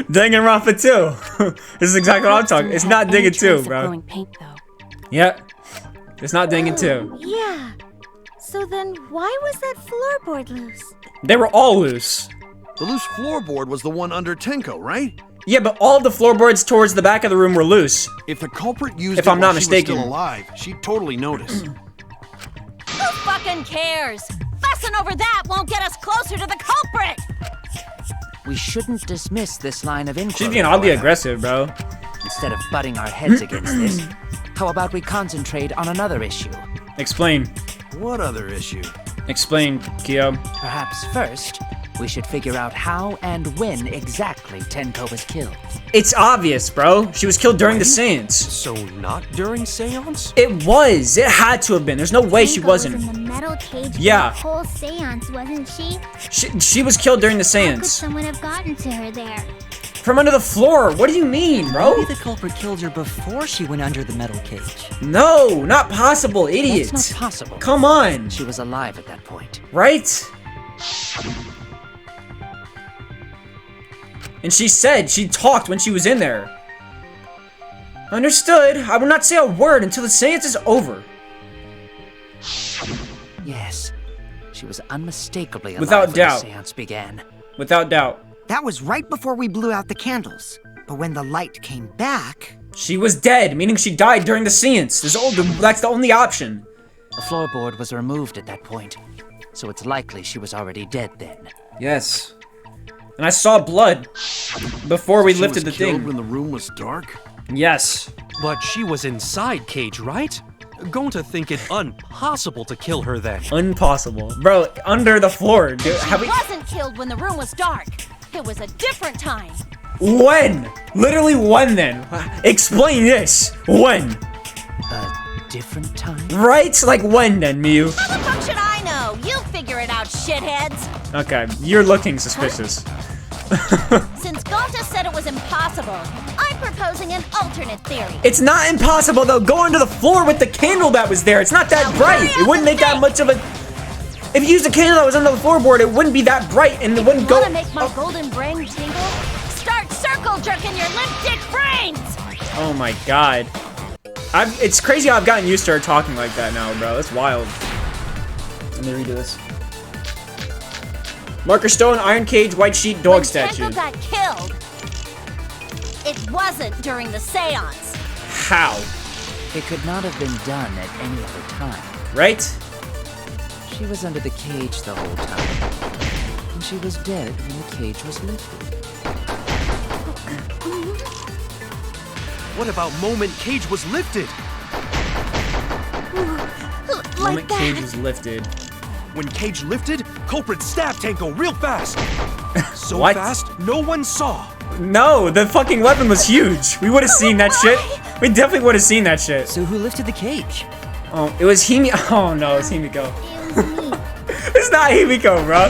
Danganronpa 2. This is exactly what I'm talking. It's not Any Dangan 2, trace of bro. glowing paint, though. Yep. It's not Dangan 2. Yeah. So then why was that floorboard loose? They were all loose. The loose floorboard was the one under Tenko, right? Yeah, but all the floorboards towards the back of the room were loose. If the culprit used If it I'm while not she mistaken. was still alive, she'd totally notice. Who fucking cares? Fussing over that won't get us closer to the culprit. We shouldn't dismiss this line of inquiry. She's being oddly however. aggressive, bro. Instead of butting our heads against this, how about we concentrate on another issue? Explain. What other issue? Explain, Kyo. Perhaps first, we should figure out how and when exactly Tenko was killed. It's obvious, bro. She was killed during the seance. So not during seance? It was. It had to have been. There's no way she Tenko was wasn't. in the metal cage Yeah. for the whole seance, wasn't she? She was killed during the How could seance. someone have gotten to her there? From under the floor. What do you mean, bro? Maybe the culprit killed her before she went under the metal cage. No, not possible, idiot. That's not possible. Come on. She was alive at that point. Right? And she said she talked when she was in there. Understood. I will not say a word until the seance is over. Yes, She was unmistakably alive Without when doubt. the seance began. Without doubt. That was right before we blew out the candles. But when the light came back... She was dead, meaning she died during the seance. That's the only option. The floorboard was removed at that point, so it's likely she was already dead then. Yes. And I saw blood before we lifted the She was killed thing. when the room was dark? Yes. But she was inside Cage, right? Going to think it impossible to kill her then. Impossible. Bro, under the floor, dude. She wasn't killed when the room was dark. It was a different time. When? Literally when then? Explain this. When? A different time? Right? Like when then, Miu? How the fuck should I know? You figure it out, shitheads. Okay, you're looking suspicious. Since Gonta said it was impossible, I'm proposing an alternate theory. It's not impossible though. Go under the floor with the candle that was there. It's not that bright. It wouldn't make that much of a... If you used a candle that was under the floorboard, it wouldn't be that bright and it wouldn't go... Wanna make my golden brain tingle? Start circle jerking your limp dick brains! Oh my god. It's crazy how I've gotten used to her talking like that now, bro. That's wild. Let me redo this. Marker stone, iron cage, white sheet, dog statue. When Tenko got killed, it wasn't during the seance. How? It could not have been done at any other time. Right? She was under the cage the whole time. And she was dead when the cage was lifted. What about moment Cage was lifted? Moment cage is lifted. When Cage lifted, culprit stabbed Tenko real fast. So What? fast, no one saw. No, the fucking weapon was huge. We would have seen that shit. We definitely would have seen that shit. So who lifted the cage? Oh, it was Himiko. Oh no, it's Himiko. It's not Himiko, bro.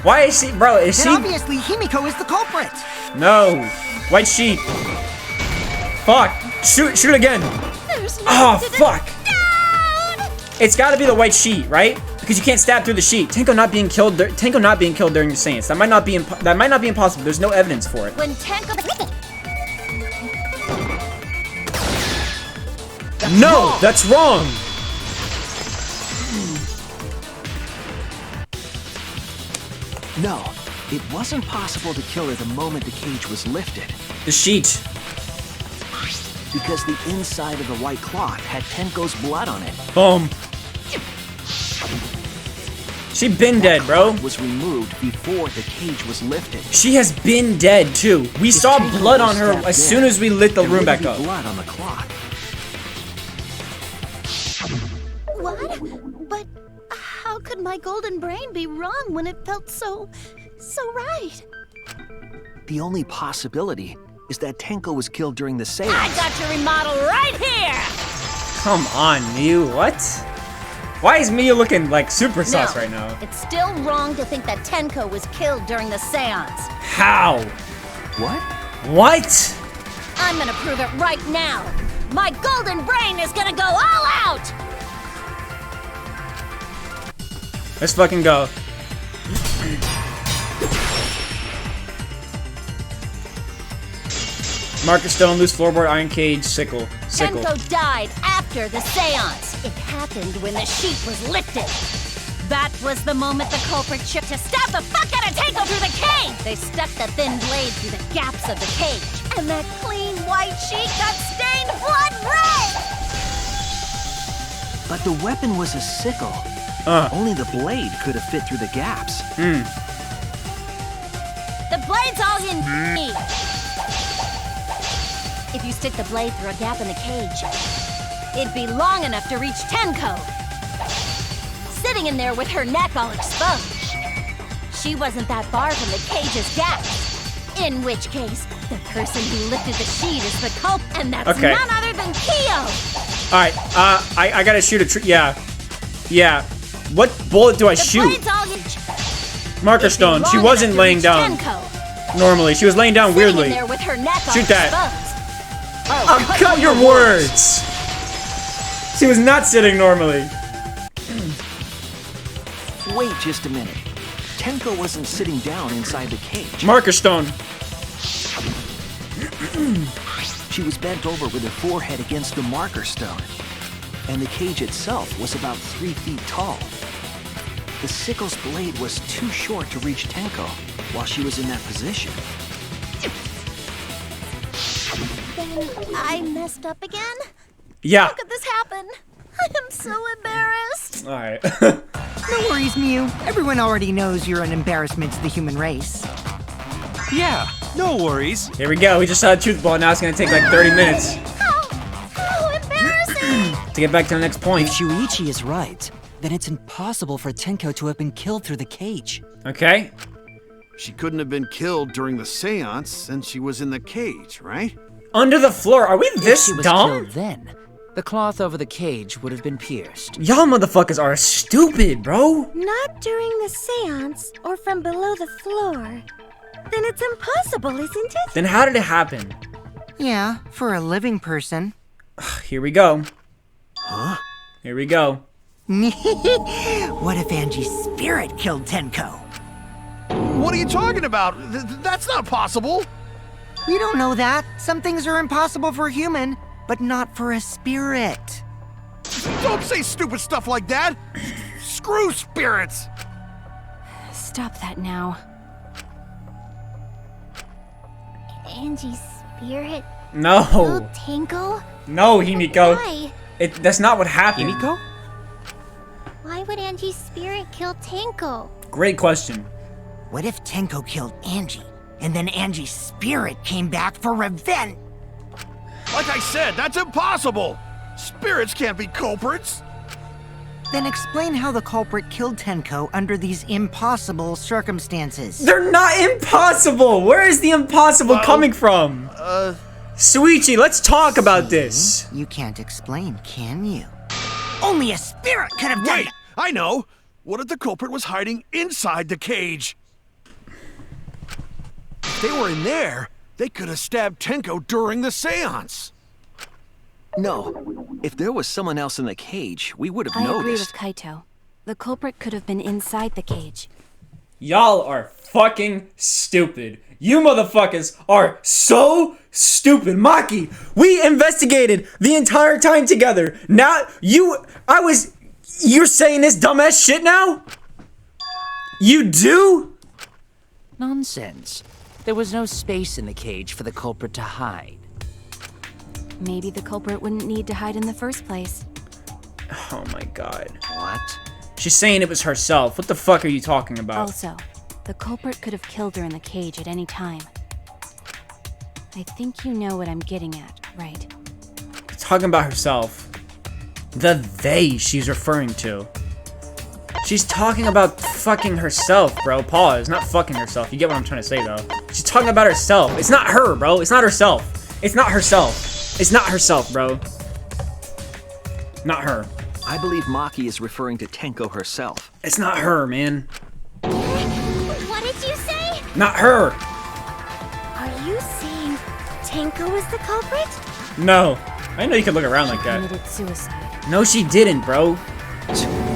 Why is she, bro? Is Then she? obviously Himiko is the culprit. No, white sheet. Fuck! Shoot again. There's no Oh fuck! It's got to be the white sheet, right? Because you can't stab through the sheet. Tenko not being killed. Tenko not being killed during the seance. That might not be. Impossible. There's no evidence for it. When Tenko... No, that's wrong. No, it wasn't possible to kill her the moment the cage was lifted. The sheet. Because the inside of the white cloth had Tenko's blood on it. Boom. She been dead, bro. Was removed before the cage was lifted. She has been dead too. We saw blood on her as soon as we lit the room back up. Blood on the cloth. What? But how could my golden brain be wrong when it felt so right? The only possibility is that Tenko was killed during the seance. I got your remodel right here! Come on, Miu. What? Why is Miu looking like super sus No, right now? it's still wrong to think that Tenko was killed during the seance. How? What? What? I'm gonna prove it right now. My golden brain is gonna go all out! Let's fucking go. Marker stone, loose floorboard, iron cage, sickle. Tenko died after the seance. It happened when the sheet was lifted. That was the moment the culprit took to stab the fuck out of Tenko through the cage. They stuck the thin blade through the gaps of the cage, and that clean white sheet got stained blood red. But the weapon was a sickle. Only the blade could have fit through the gaps. The blade's all you need. If you stick the blade through a gap in the cage, it'd be long enough to reach Tenko. Sitting in there with her neck all exposed. She wasn't that far from the cage's gap. In which case, the person who lifted the sheet is the culprit, and that's none other than Kyo. Alright, I gotta shoot a Yeah. What bullet do I shoot? Marker stone. She wasn't laying down. Normally, she was laying down weirdly. Shoot that. I'll cut your words! She was not sitting normally. Wait just a minute. Tenko wasn't sitting down inside the cage. Marker stone. She was bent over with her forehead against the marker stone. And the cage itself was about 3 feet tall. The sickle's blade was too short to reach Tenko while she was in that position. Then I messed up again? Yeah. How could this happen? I am so embarrassed. Alright. No worries, Mew. Everyone already knows you're an embarrassment to the human race. Yeah, no worries. Here we go. We just saw a truth ball. Now it's gonna take like 30 minutes How embarrassing! to get back to the next point. If Shuichi is right, then it's impossible for Tenko to have been killed through the cage. Okay. She couldn't have been killed during the seance since she was in the cage, right? Under the floor. Are we If this she was dumb? killed then, the cloth over the cage would have been pierced. Y'all motherfuckers are stupid, bro. Not during the seance or from below the floor. Then it's impossible, isn't it? Then how did it happen? Yeah, for a living person. Here we go. Huh? Here we go. What if Angie's spirit killed Tenko? What are you talking about? That's not possible. You don't know that. Some things are impossible for a human, but not for a spirit. Don't say stupid stuff like that. Screw spirits. Stop that now. Angie's spirit No. killed Tenko? No, Himiko. Why? That's not what happened. Himiko? Why would Angie's spirit kill Tenko? Great question. What if Tenko killed Angie, and then Angie's spirit came back for revenge? Like I said, that's impossible. Spirits can't be culprits. Then explain how the culprit killed Tenko under these impossible circumstances. They're not impossible. Where is the impossible coming from? Suichi, let's talk about this. You can't explain, can you? Only a spirit could have done Wait, I know. What if the culprit was hiding inside the cage? If they were in there, they could have stabbed Tenko during the seance. No, if there was someone else in the cage, we would have I agree with noticed. Kaito. The culprit could have been inside the cage. Y'all are fucking stupid. You motherfuckers are so stupid. Maki, we investigated the entire time together. Now, you're saying this dumbass shit now? You do? Nonsense. There was no space in the cage for the culprit to hide. Maybe the culprit wouldn't need to hide in the first place. Oh my god. What? She's saying it was herself. What the fuck are you talking about? Also, the culprit could have killed her in the cage at any time. I think you know what I'm getting at, right? Talking about herself. The they she's referring to. She's talking about fucking herself, bro. Pause. Not fucking herself. You get what I'm trying to say, though. She's talking about herself. It's not her, bro. It's not herself. It's not herself. It's not herself, bro. Not her. I believe Maki is referring to Tenko herself. It's not her, man. What did you say? Not her. Are you saying Tenko is the culprit? No. I didn't know you could look around like that. Committed suicide. No, she didn't, bro.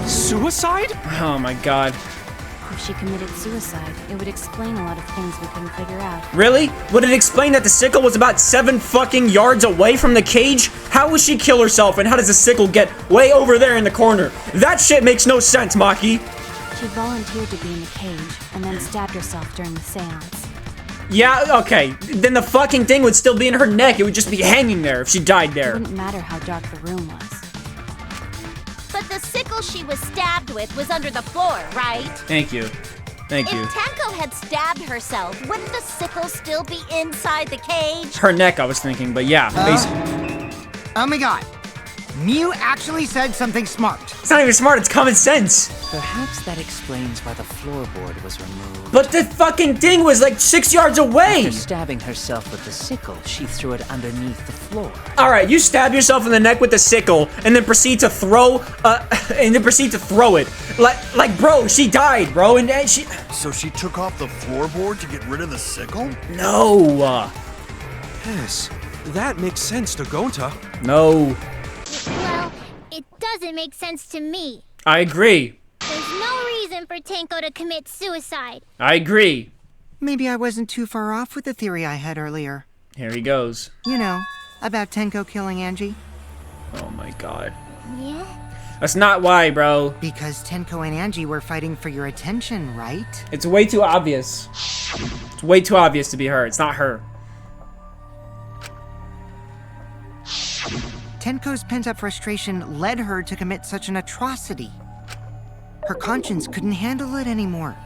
Suicide? Oh my god. If she committed suicide, it would explain a lot of things we couldn't figure out. Really? Would it explain that the sickle was about 7 fucking yards away from the cage? How would she kill herself, and how does the sickle get way over there in the corner? That shit makes no sense, Maki. She volunteered to be in the cage, and then stabbed herself during the seance. Yeah, okay. Then the fucking thing would still be in her neck. It would just be hanging there if she died It there. wouldn't matter how dark the room was. But the sickle she was stabbed with was under the floor, right? Thank you. Thank you. If Tenko had stabbed herself, wouldn't the sickle still be inside the cage? Her neck, I was thinking, but yeah. Basically. Oh my god. Mew actually said something smart. It's not even smart, it's common sense. Perhaps that explains why the floorboard was removed. But the fucking thing was like 6 yards away. After stabbing herself with the sickle, she threw it underneath the floor. Alright, you stab yourself in the neck with the sickle and then proceed to throw it. Like bro, she died, bro, and she... So she took off the floorboard to get rid of the sickle? No. Yes, that makes sense to Gonta. No. Well, it doesn't make sense to me. I agree. There's no reason for Tenko to commit suicide. I agree. Maybe I wasn't too far off with the theory I had earlier. Here he goes. You know, about Tenko killing Angie. Oh my god. Yeah? That's not why, bro. Because Tenko and Angie were fighting for your attention, right? It's way too obvious. It's way too obvious to be her. It's not her. Tenko's pent-up frustration led her to commit such an atrocity. Her conscience couldn't handle it anymore,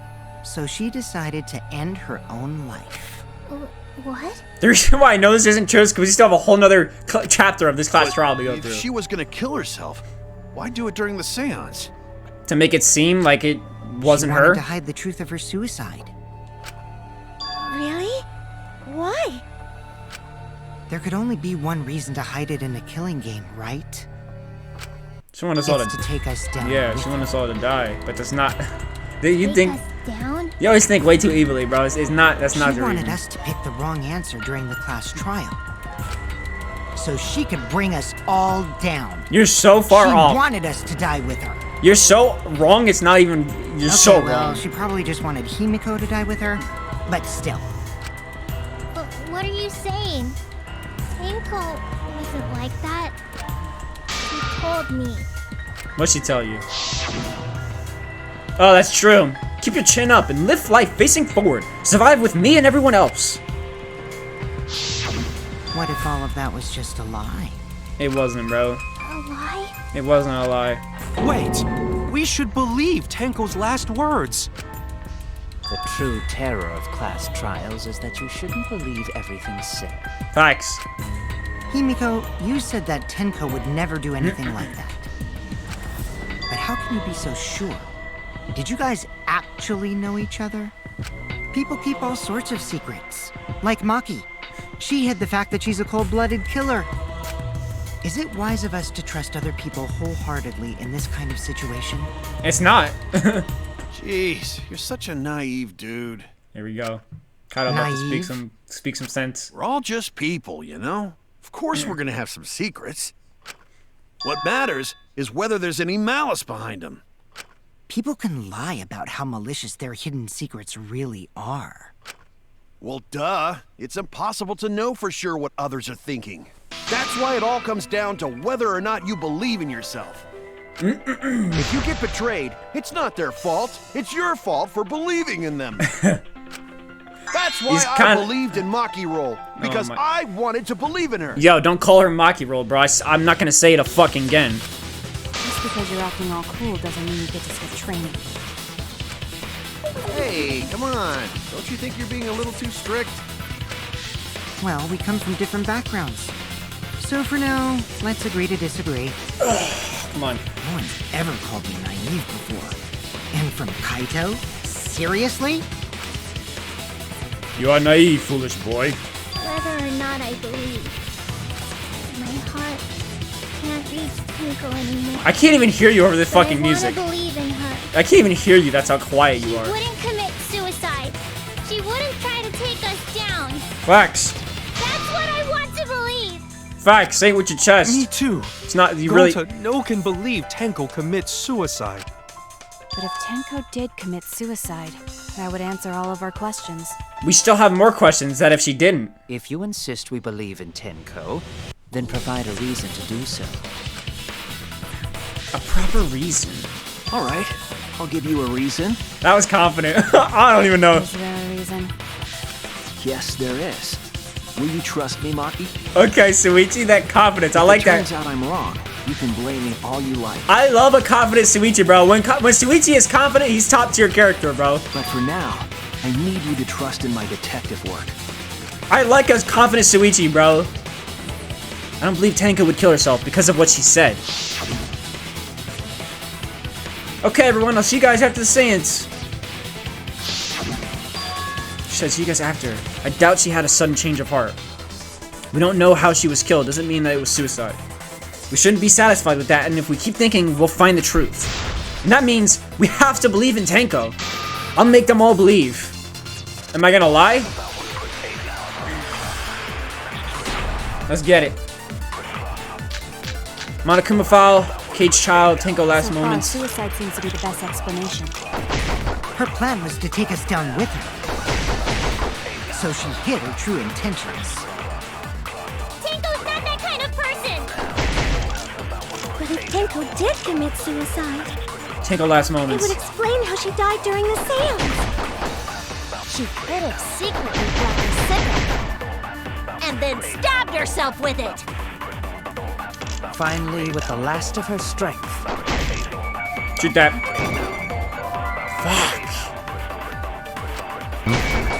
so she decided to end her own life. What? The reason why I know this isn't true is because we still have a whole nother chapter of this class trial to go through. If she was gonna kill herself, why do it during the seance? To make it seem like it wasn't She wanted her? to hide the truth of her suicide. Really? Why? There could only be one reason to hide it in a killing game, right? She wanted us all It's to take us down. Yeah, she wanted us all to die, but that's not. You Take think? us down? You always think way too evilly, bro. It's not. That's not She the wanted reason. us to pick the wrong answer during the class trial, so she could bring us all down. You're so far she off. wanted us to die with her. You're so wrong. It's not even. You're Okay, so well, wrong. she probably just wanted Himiko to die with her, but still. But what are you saying? Tenko wasn't like that. She told me. What'd she tell you? Oh, that's true. Keep your chin up and live life facing forward. Survive with me and everyone else. What if all of that was just a lie? It wasn't, bro. A lie? It wasn't a lie. Wait, we should believe Tenko's last words. The true terror of class trials is that you shouldn't believe everything said. Facts. Himiko, you said that Tenko would never do anything like that. But how can you be so sure? Did you guys actually know each other? People keep all sorts of secrets. Like Maki. She hid the fact that she's a cold-blooded killer. Is it wise of us to trust other people wholeheartedly in this kind of situation? It's not. Jeez, you're such a naive dude. Here we go. Kind of have to speak some sense. We're all just people, you know? Of course we're gonna have some secrets. What matters is whether there's any malice behind them. People can lie about how malicious their hidden secrets really are. Well, duh. It's impossible to know for sure what others are thinking. That's why it all comes down to whether or not you believe in yourself. If you get betrayed, it's not their fault. It's your fault for believing in them. That's why I believed in Maki Roll, because I wanted to believe in her. Yo, don't call her Maki Roll, bro. I'm not gonna say it a fucking again. Just because you're acting all cool doesn't mean you get to skip training. Hey, come on. Don't you think you're being a little too strict? Well, we come from different backgrounds. So for now, let's agree to disagree. Come on. No one's ever called me naive before. And from Kaito? Seriously? You are naive, foolish boy. Whether or not I believe, my heart can't reach Tenko anymore. I can't even hear you over the fucking I music. wanna believe in her. I can't even hear you. That's how quiet you are. She wouldn't commit suicide. She wouldn't try to take us down. Facts. That's what I want to believe. Facts. Say it with your chest. Me too. It's not you really. No can believe Tenko commits suicide. But if Tenko did commit suicide, that would answer all of our questions. We still have more questions that if she didn't. If you insist we believe in Tenko, then provide a reason to do so. A proper reason. All right, I'll give you a reason. That was confident. I don't even know. Is there a reason? Yes, there is. Will you trust me, Maki? Okay, Suichi, that confidence. I like If it that. turns out I'm wrong, you can blame me all you like. I love a confident Suichi, bro. When Suichi is confident, he's top tier character, bro. But for now, I need you to trust in my detective work. I like a confident Suichi, bro. I don't believe Tenko would kill herself because of what she said. Okay, everyone, I'll see you guys after the seance. She said, see you guys after. I doubt she had a sudden change of heart. We don't know how she was killed. Doesn't mean that it was suicide. We shouldn't be satisfied with that, and if we keep thinking, we'll find the truth. And that means we have to believe in Tenko. I'll make them all believe. Am I gonna lie? Let's get it. Monokuma Foul, Cage Child, Tenko Last So far, Moments. suicide seems to be the best explanation. Her plan was to take us down with her. So she hid her true intentions. Tenko's not that kind of person. But if Tenko did commit suicide. Tenko last It moments. would explain how she died during the seance. She could have secretly brought the sickle and then stabbed herself with it. Finally, with the last of her strength. Shoot that. Fuck.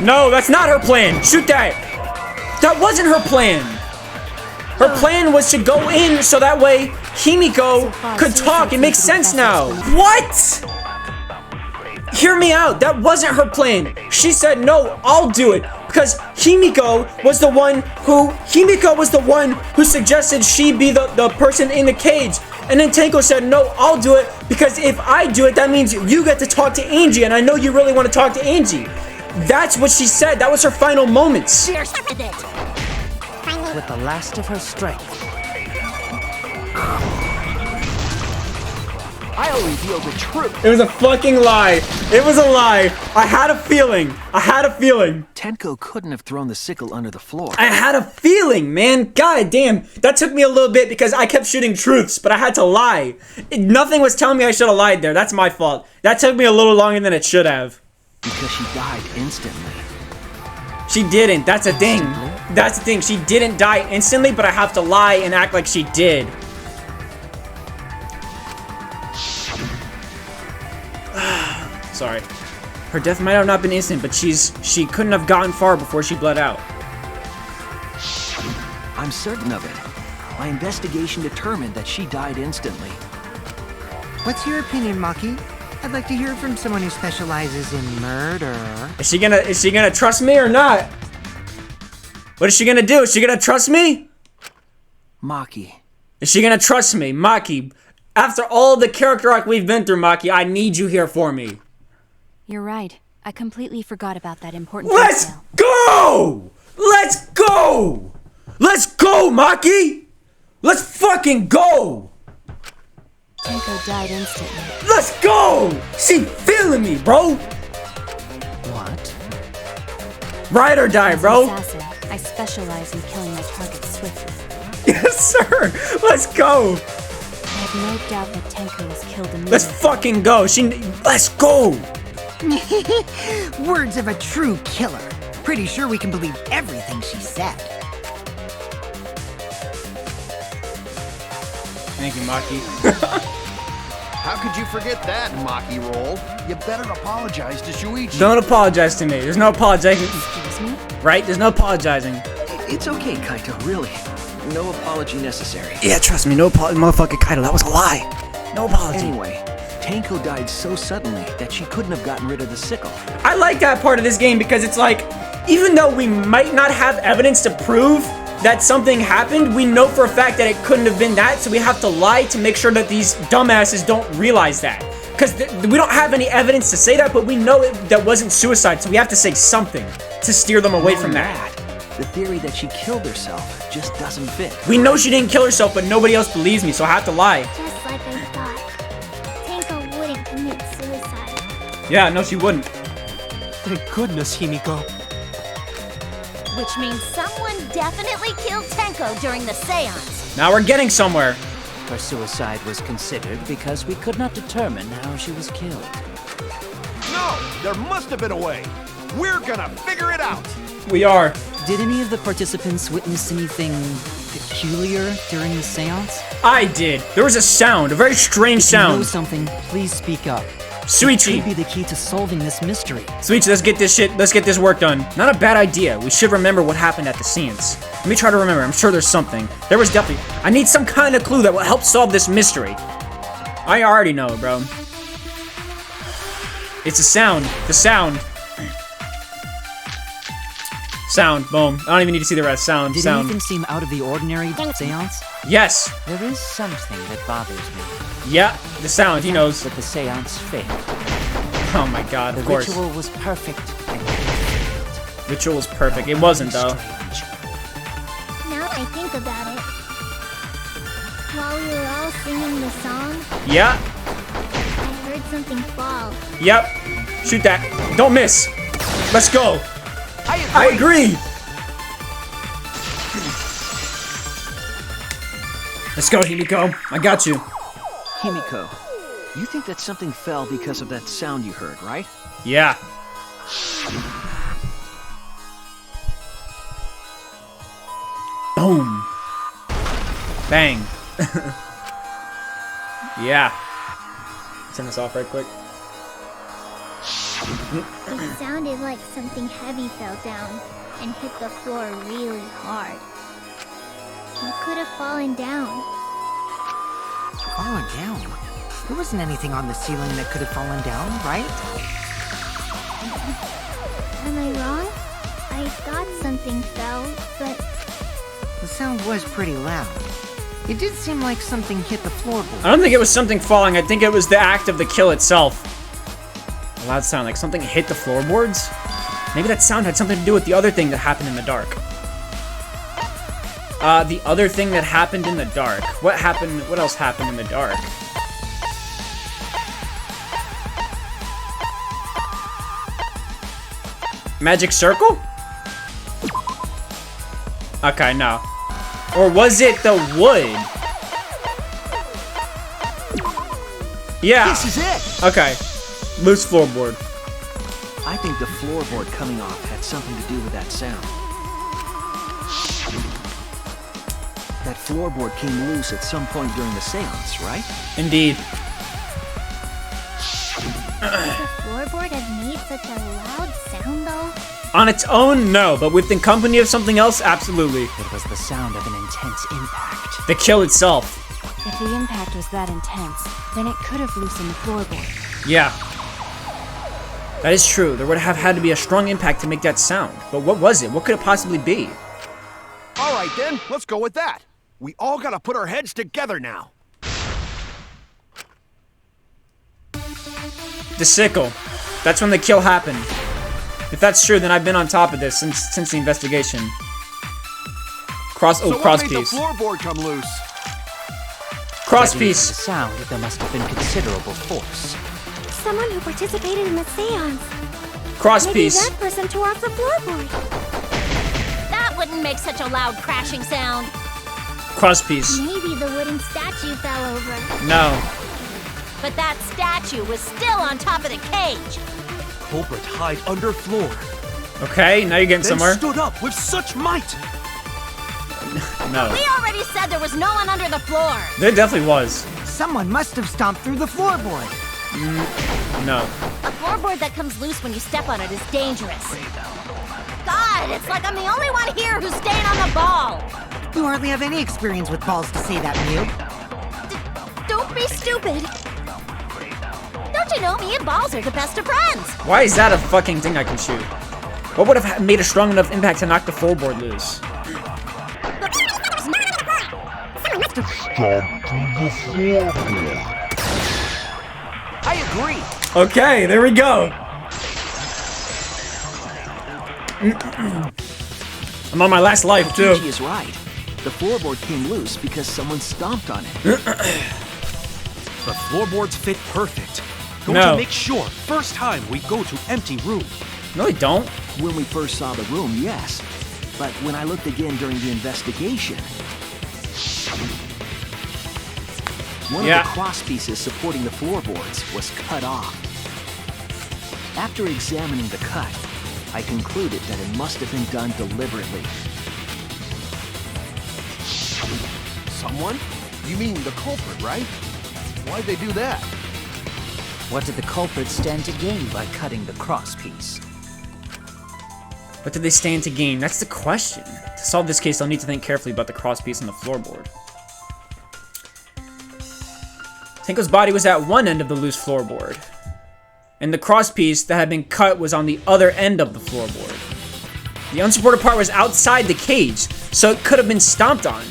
No, that's not her plan. Shoot that. That wasn't her plan. Her plan was to go in so that way Himiko could talk. It makes sense now. What? Hear me out. That wasn't her plan. She said, no, I'll do it. Because Himiko was the one who suggested she be the person in the cage. And then Tenko said, no, I'll do it. Because if I do it, that means you get to talk to Angie. And I know you really want to talk to Angie. That's what she said. That was her final moments. With the last of her strength. I'll reveal the truth. It was a fucking lie. It was a lie. I had a feeling. Tenko couldn't have thrown the sickle under the floor. I had a feeling, man. God damn. That took me a little bit because I kept shooting truths, but I had to lie. Nothing was telling me I should have lied there. That's my fault. That took me a little longer than it should have. Because she died instantly. She didn't. That's the thing. That's the thing. She didn't die instantly, but I have to lie and act like she did. Sorry. Her death might have not been instant, but she couldn't have gotten far before she bled out. I'm certain of it. My investigation determined that she died instantly. What's your opinion, Maki? I'd like to hear it from someone who specializes in murder. Is she gonna trust me or not? What is she gonna do? Is she gonna trust me? Maki. Is she gonna trust me? Maki, after all the character arc we've been through, Maki, I need you here for me. You're right. I completely forgot about that important Let's detail. go! Let's go! Let's go, Maki! Let's fucking go! Tenko died instantly. Let's go! She feeling me, bro! What? Ride or die, As an bro. assassin, I specialize in killing my targets swiftly. Yes, sir! Let's go! I have no doubt that Tenko was killed immediately. Let's fucking go! Let's go! Words of a true killer. Pretty sure we can believe everything she said. Thank you, Maki. How could you forget that, Maki roll? You better apologize to Shuichi. Don't apologize to me. There's no apologizing. Excuse me? Right? There's no apologizing. It's okay, Kaito, really. No apology necessary. Yeah, trust me. No apology. Motherfucking Kaito, that was a lie. No apology. Anyway, Tenko died so suddenly that she couldn't have gotten rid of the sickle. I like that part of this game because it's like, even though we might not have evidence to prove that something happened, we know for a fact that it couldn't have been that, so we have to lie to make sure that these dumbasses don't realize that. Because we don't have any evidence to say that, but we know that wasn't suicide, so we have to say something to steer them away from that. The theory that she killed herself just doesn't fit. We know she didn't kill herself, but nobody else believes me, so I have to lie. Just like I thought. Tenko wouldn't commit suicide. Yeah, no, she wouldn't. Thank goodness, Himiko. Which means someone definitely killed Tenko during the seance. Now we're getting somewhere. Her suicide was considered because we could not determine how she was killed. No, there must have been a way. We're gonna figure it out. We are. Did any of the participants witness anything peculiar during the seance? I did. There was a sound, a very strange If you know sound. something, please speak up. Suichi. It could be the key to solving this mystery. Suichi, let's get this work done. Not a bad idea. We should remember what happened at the seance. Let me try to remember. I'm sure there's something. There was definitely... I need some kind of clue that will help solve this mystery. I already know, bro. It's a sound. The sound. Sound. Boom. I don't even need to see the rest. Sound. Did Sound. anything seem out of the ordinary at the seance? Yes. There is something that bothers me. Yeah. The sound. He knows. That the seance failed. Oh my god, The of course. ritual was perfect. Ritual was perfect. It wasn't, though. Now I think about it. While we were all singing the song, Yeah. I heard something fall. Yep. Shoot that. Don't miss. Let's go. I agree. Let's go, Himiko. I got you. Himiko, you think that something fell because of that sound you heard, right? Yeah. Boom. Bang. Yeah. Turn this off right quick. It sounded like something heavy fell down and hit the floor really hard. What could have fallen down? Fallen down? There wasn't anything on the ceiling that could have fallen down, right? Am I wrong? I thought something fell, but The sound was pretty loud. It did seem like something hit the floorboard. I don't think it was something falling. I think it was the act of the kill itself. A loud sound, like something hit the floorboards? Maybe that sound had something to do with the other thing that happened in the dark. The other thing that happened in the dark. What happened? What else happened in the dark? Magic circle? Okay, no. Or was it the wood? Yeah. This is it! Okay. Loose floorboard. I think the floorboard coming off had something to do with that sound. That floorboard came loose at some point during the seance, right? Indeed. the floorboard had made such a loud sound though? On its own, no, but with the company of something else, absolutely. It was the sound of an intense impact. The kill itself. If the impact was that intense, then it could have loosened the floorboard. Yeah. That is true. There would have had to be a strong impact to make that sound. But what was it? What could it possibly be? All right, then. Let's go with that. We all gotta put our heads together now. The sickle. That's when the kill happened. If that's true, then I've been on top of this since the investigation. Cross So what cross made piece. the floorboard come loose? Cross Judging from piece. the sound, there must have been considerable force. Someone who participated in the seance. Cross Maybe piece. that person tore off the floorboard. That wouldn't make such a loud crashing sound. Cross piece. Maybe the wooden statue fell over. No. But that statue was still on top of the cage. Culprit hide under floor. Okay, now you're getting Then somewhere. stood up with such might. No. We already said there was no one under the floor. There definitely was. Someone must have stomped through the floorboard. No. A floorboard that comes loose when you step on it is dangerous. God, it's like I'm the only one here who's staying on the ball. You hardly have any experience with balls to say that, Mew. Don't be stupid. Don't you know me and balls are the best of friends? Why is that a fucking thing I can shoot? What would have made a strong enough impact to knock the floorboard loose? I agree. Okay, there we go. I'm on my last life, too. She is right. The floorboard came loose because someone stomped on it. The floorboards fit perfect. Go No. to make sure. First time we go to empty room. No, they don't. When we first saw the room, yes. But when I looked again during the investigation, one Yeah. of the cross pieces supporting the floorboards was cut off. After examining the cut, I concluded that it must have been done deliberately. Someone? You mean the culprit, right? Why'd they do that? What did the culprit stand to gain by cutting the cross piece? What did they stand to gain? That's the question. To solve this case, I'll need to think carefully about the cross piece on the floorboard. Tenko's body was at one end of the loose floorboard, and the cross piece that had been cut was on the other end of the floorboard. The unsupported part was outside the cage, so it could have been stomped on.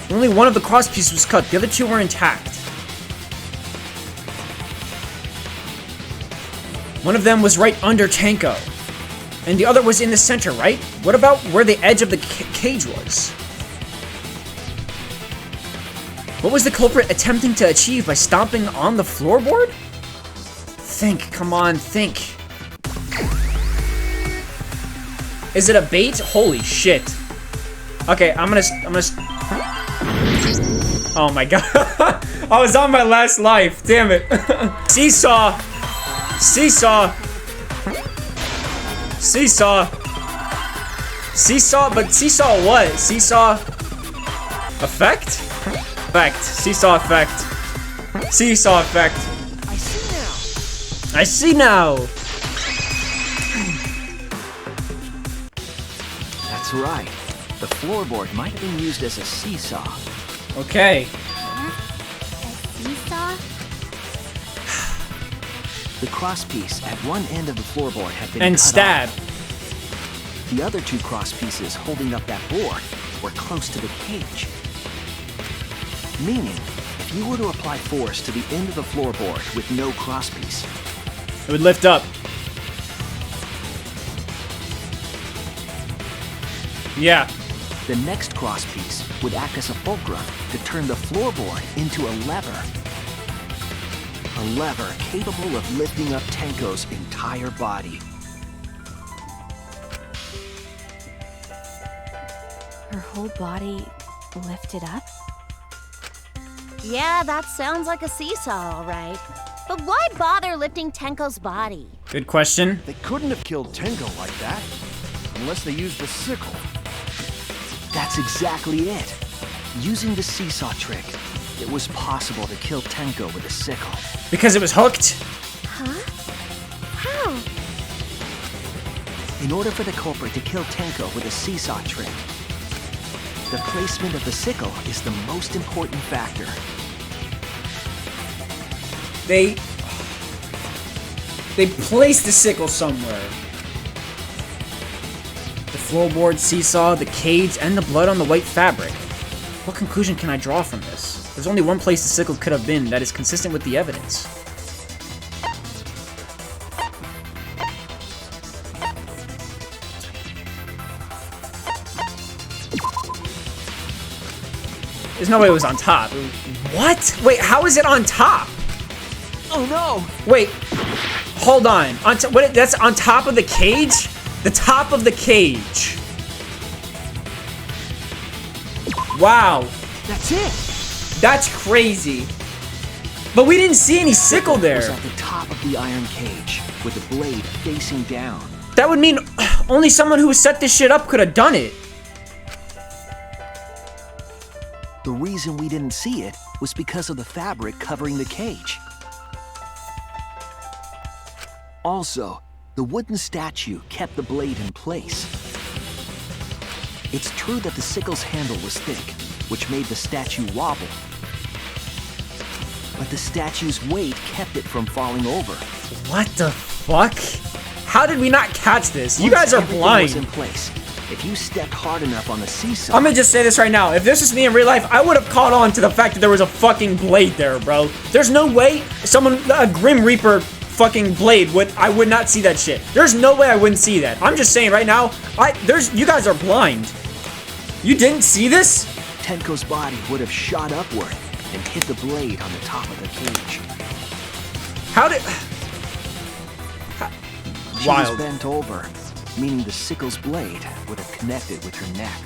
Only one of the cross pieces was cut, the other two were intact. One of them was right under Tenko, and the other was in the center, right? What about where the edge of the cage was? What was the culprit attempting to achieve by stomping on the floorboard? Think, come on, think. Is it a bait? Holy shit. Okay, I'm gonna Oh my god. I was on my last life. Damn it. Seesaw. Seesaw. Seesaw. Seesaw, but seesaw what? Seesaw effect? Effect. Seesaw effect. Seesaw effect. I see now. That's right. The floorboard might have been used as a seesaw. Okay. A seesaw? The crosspiece at one end of the floorboard had been And cut stab. off. The other two crosspieces holding up that board were close to the cage. Meaning, if you were to apply force to the end of the floorboard with no crosspiece, It would lift up. Yeah. the next crosspiece would act as a fulcrum to turn the floorboard into a lever. A lever capable of lifting up Tenko's entire body. Her whole body lifted up? Yeah, that sounds like a seesaw, all right. But why bother lifting Tenko's body? Good question. They couldn't have killed Tenko like that. Unless they used the sickle. That's exactly it. Using the seesaw trick, it was possible to kill Tenko with a sickle. Because it was hooked? Huh? How? In order for the culprit to kill Tenko with a seesaw trick, the placement of the sickle is the most important factor. They placed the sickle somewhere. The floorboard, seesaw, the cage, and the blood on the white fabric. What conclusion can I draw from this? There's only one place the sickle could have been that is consistent with the evidence. There's no way it was on top. What? Wait, how is it on top? Oh no! Wait, hold on. What? That's on top of the cage? The top of the cage. Wow. That's it! That's crazy. But we didn't see any sickle It was there. at the top of the iron cage, with the blade facing down. That would mean only someone who set this shit up could have done it. The reason we didn't see it was because of the fabric covering the cage. Also, the wooden statue kept the blade in place. It's true that the sickle's handle was thick, which made the statue wobble. But the statue's weight kept it from falling over. What the fuck? How did we not catch this? You guys are Everything was in blind. place. If you stepped hard enough on the seesaw, I'm gonna just say this right now. If this was me in real life, I would have caught on to the fact that there was a fucking blade there, bro. There's no way a Grim Reaper fucking blade I would not see that shit. There's no way I wouldn't see that. I'm just saying right now, you guys are blind. You didn't see this? Tenko's body would have shot upward and hit the blade on the top of the cage. How did... She Wild. was bent over, meaning the sickle's blade would have connected with her neck.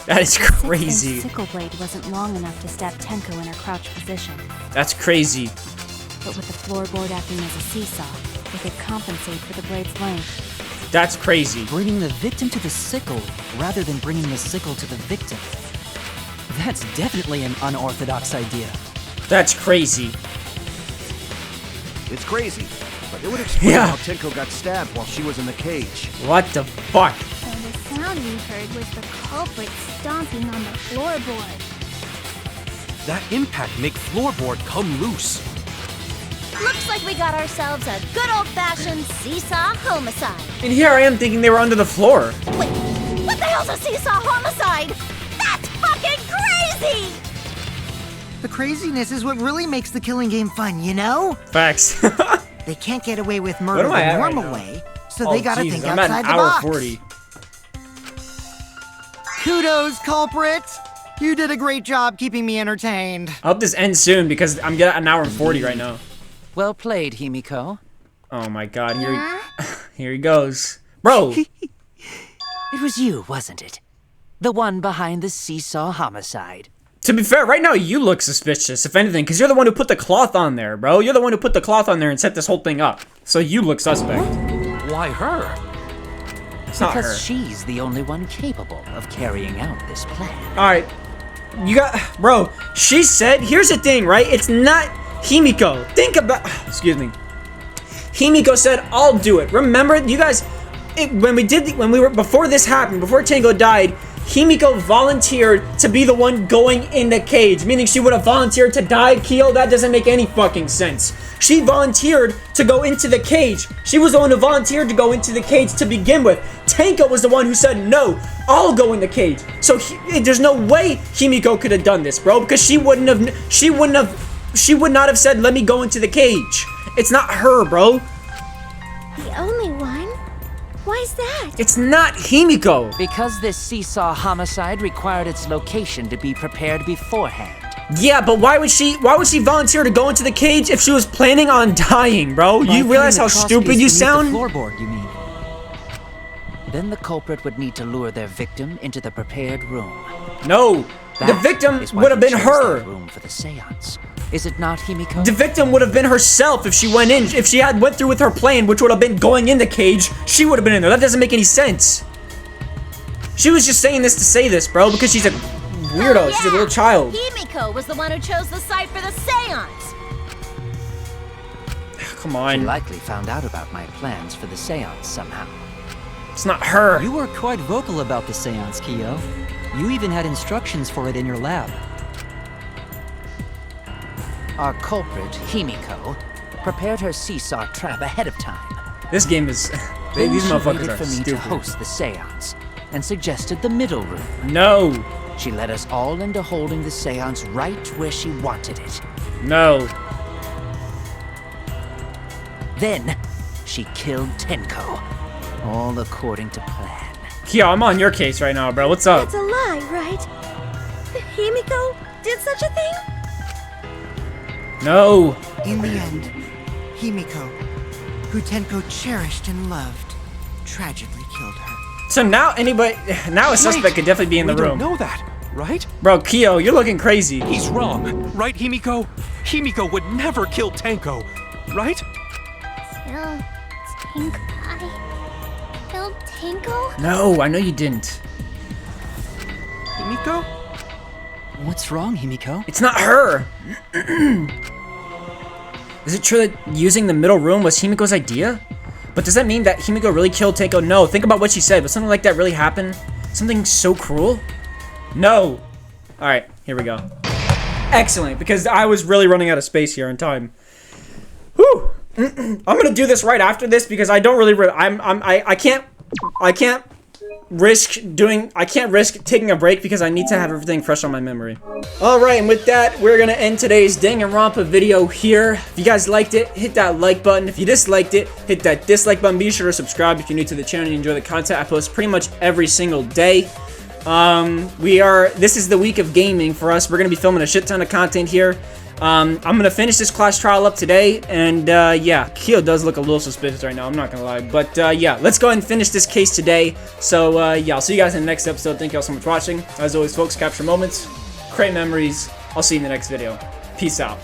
That is The crazy. sickle blade wasn't long enough to stab Tenko in her crouch position. That's crazy. But with the floorboard acting as a seesaw, it could compensate for the blade's length. That's crazy. Bringing the victim to the sickle rather than bringing the sickle to the victim. That's definitely an unorthodox idea. That's crazy. It's crazy, but it would explain Yeah. how Tenko got stabbed while she was in the cage. What the fuck? So the sound we heard was the culprit stomping on the floorboard. That impact make floorboard come loose. Looks like we got ourselves a good old-fashioned seesaw homicide. And here I am thinking they were under the floor. Wait, what the hell's a seesaw homicide? That's fucking crazy! The craziness is what really makes the killing game fun, you know? Facts. They can't get away with What murder am I the at right normal now? way, so they gotta Jesus, think I'm at outside an the hour box. 40. Kudos, culprit! You did a great job keeping me entertained. I hope this ends soon because I'm getting an hour and 40 right now. Well played, Himiko. Oh my god, here he goes. Bro! It was you, wasn't it? The one behind the seesaw homicide. To be fair, right now you look suspicious, if anything, because you're the one who put the cloth on there, bro. You're the one who put the cloth on there and set this whole thing up. So you look suspect. Why her? It's not her. Because she's the only one capable of carrying out this plan. Alright. You got... Bro, she said... Here's the thing, right? It's not Himiko. Think about... Excuse me. Himiko said, I'll do it. Remember, you guys... Before this happened, before Tango died, Himiko volunteered to be the one going in the cage, meaning she would have volunteered to die. Kyo, that doesn't make any fucking sense. She volunteered to go into the cage. She was the one who volunteered to go into the cage to begin with. Tango was the one who said, no, I'll go in the cage. So there's no way Himiko could have done this, bro, because she would not have said, let me go into the cage. It's not her, bro. The only one? Why is that? It's not Himiko. Because this seesaw homicide required its location to be prepared beforehand. Yeah, but why would she volunteer to go into the cage if she was planning on dying, bro? By You realize how putting the stupid you crosspiece sound? beneath the floorboard, you mean? Then the culprit would need to lure their victim into the prepared room. No, the That victim is why would have he been chose her. that room for the seance. Is it not, Himiko? The victim would have been herself if she went in. If she had went through with her plan, which would have been going in the cage, she would have been in there. That doesn't make any sense. She was just saying this to say this, bro, because she's a weirdo. Oh, yeah. She's a little child. Himiko was the one who chose the site for the seance. Come She on. likely found out about my plans for the seance somehow. It's not her. You were quite vocal about the seance, Kyo. You even had instructions for it in your lab. Our culprit, Himiko, prepared her seesaw trap ahead of time. This game is... Then These she motherfuckers waited are for me stupid. to host the seance and suggested the middle room. No. She led us all into holding the seance right where she wanted it. No. Then, she killed Tenko, all according to plan. Kyo, I'm on your case right now, bro. What's up? That's a lie, right? Himiko did such a thing? No. In the end, Himiko, who Tenko cherished and loved, tragically killed her. So now a suspect could definitely be in the we room. don't know that, right? Bro, Kyo, you're looking crazy. He's wrong, right, Himiko? Himiko would never kill Tenko, right? Killed Tango? No, I know you didn't. Himiko? What's wrong, Himiko? It's not her. Is it true that using the middle room was Himiko's idea? But does that mean that Himiko really killed Tenko? No, think about what she said. But something like that really happened? Something so cruel? No. Alright, here we go. Excellent, because I was really running out of space here in time. Whew. I'm gonna do this right after this because I don't really I can't risk taking a break because I need to have everything fresh on my memory. Alright, and with that, we're gonna end today's Danganronpa video here. If you guys liked it, hit that like button. If you disliked it, hit that dislike button. Be sure to subscribe if you're new to the channel and you enjoy the content I post pretty much every single day. This is the week of gaming for us. We're gonna be filming a shit ton of content here. I'm gonna finish this class trial up today, and yeah, Kyo does look a little suspicious right now, I'm not gonna lie, but yeah, let's go ahead and finish this case today. So yeah, I'll see you guys in the next episode. Thank you all so much for watching. As always, folks, capture moments, create memories. I'll see you in the next video. Peace out.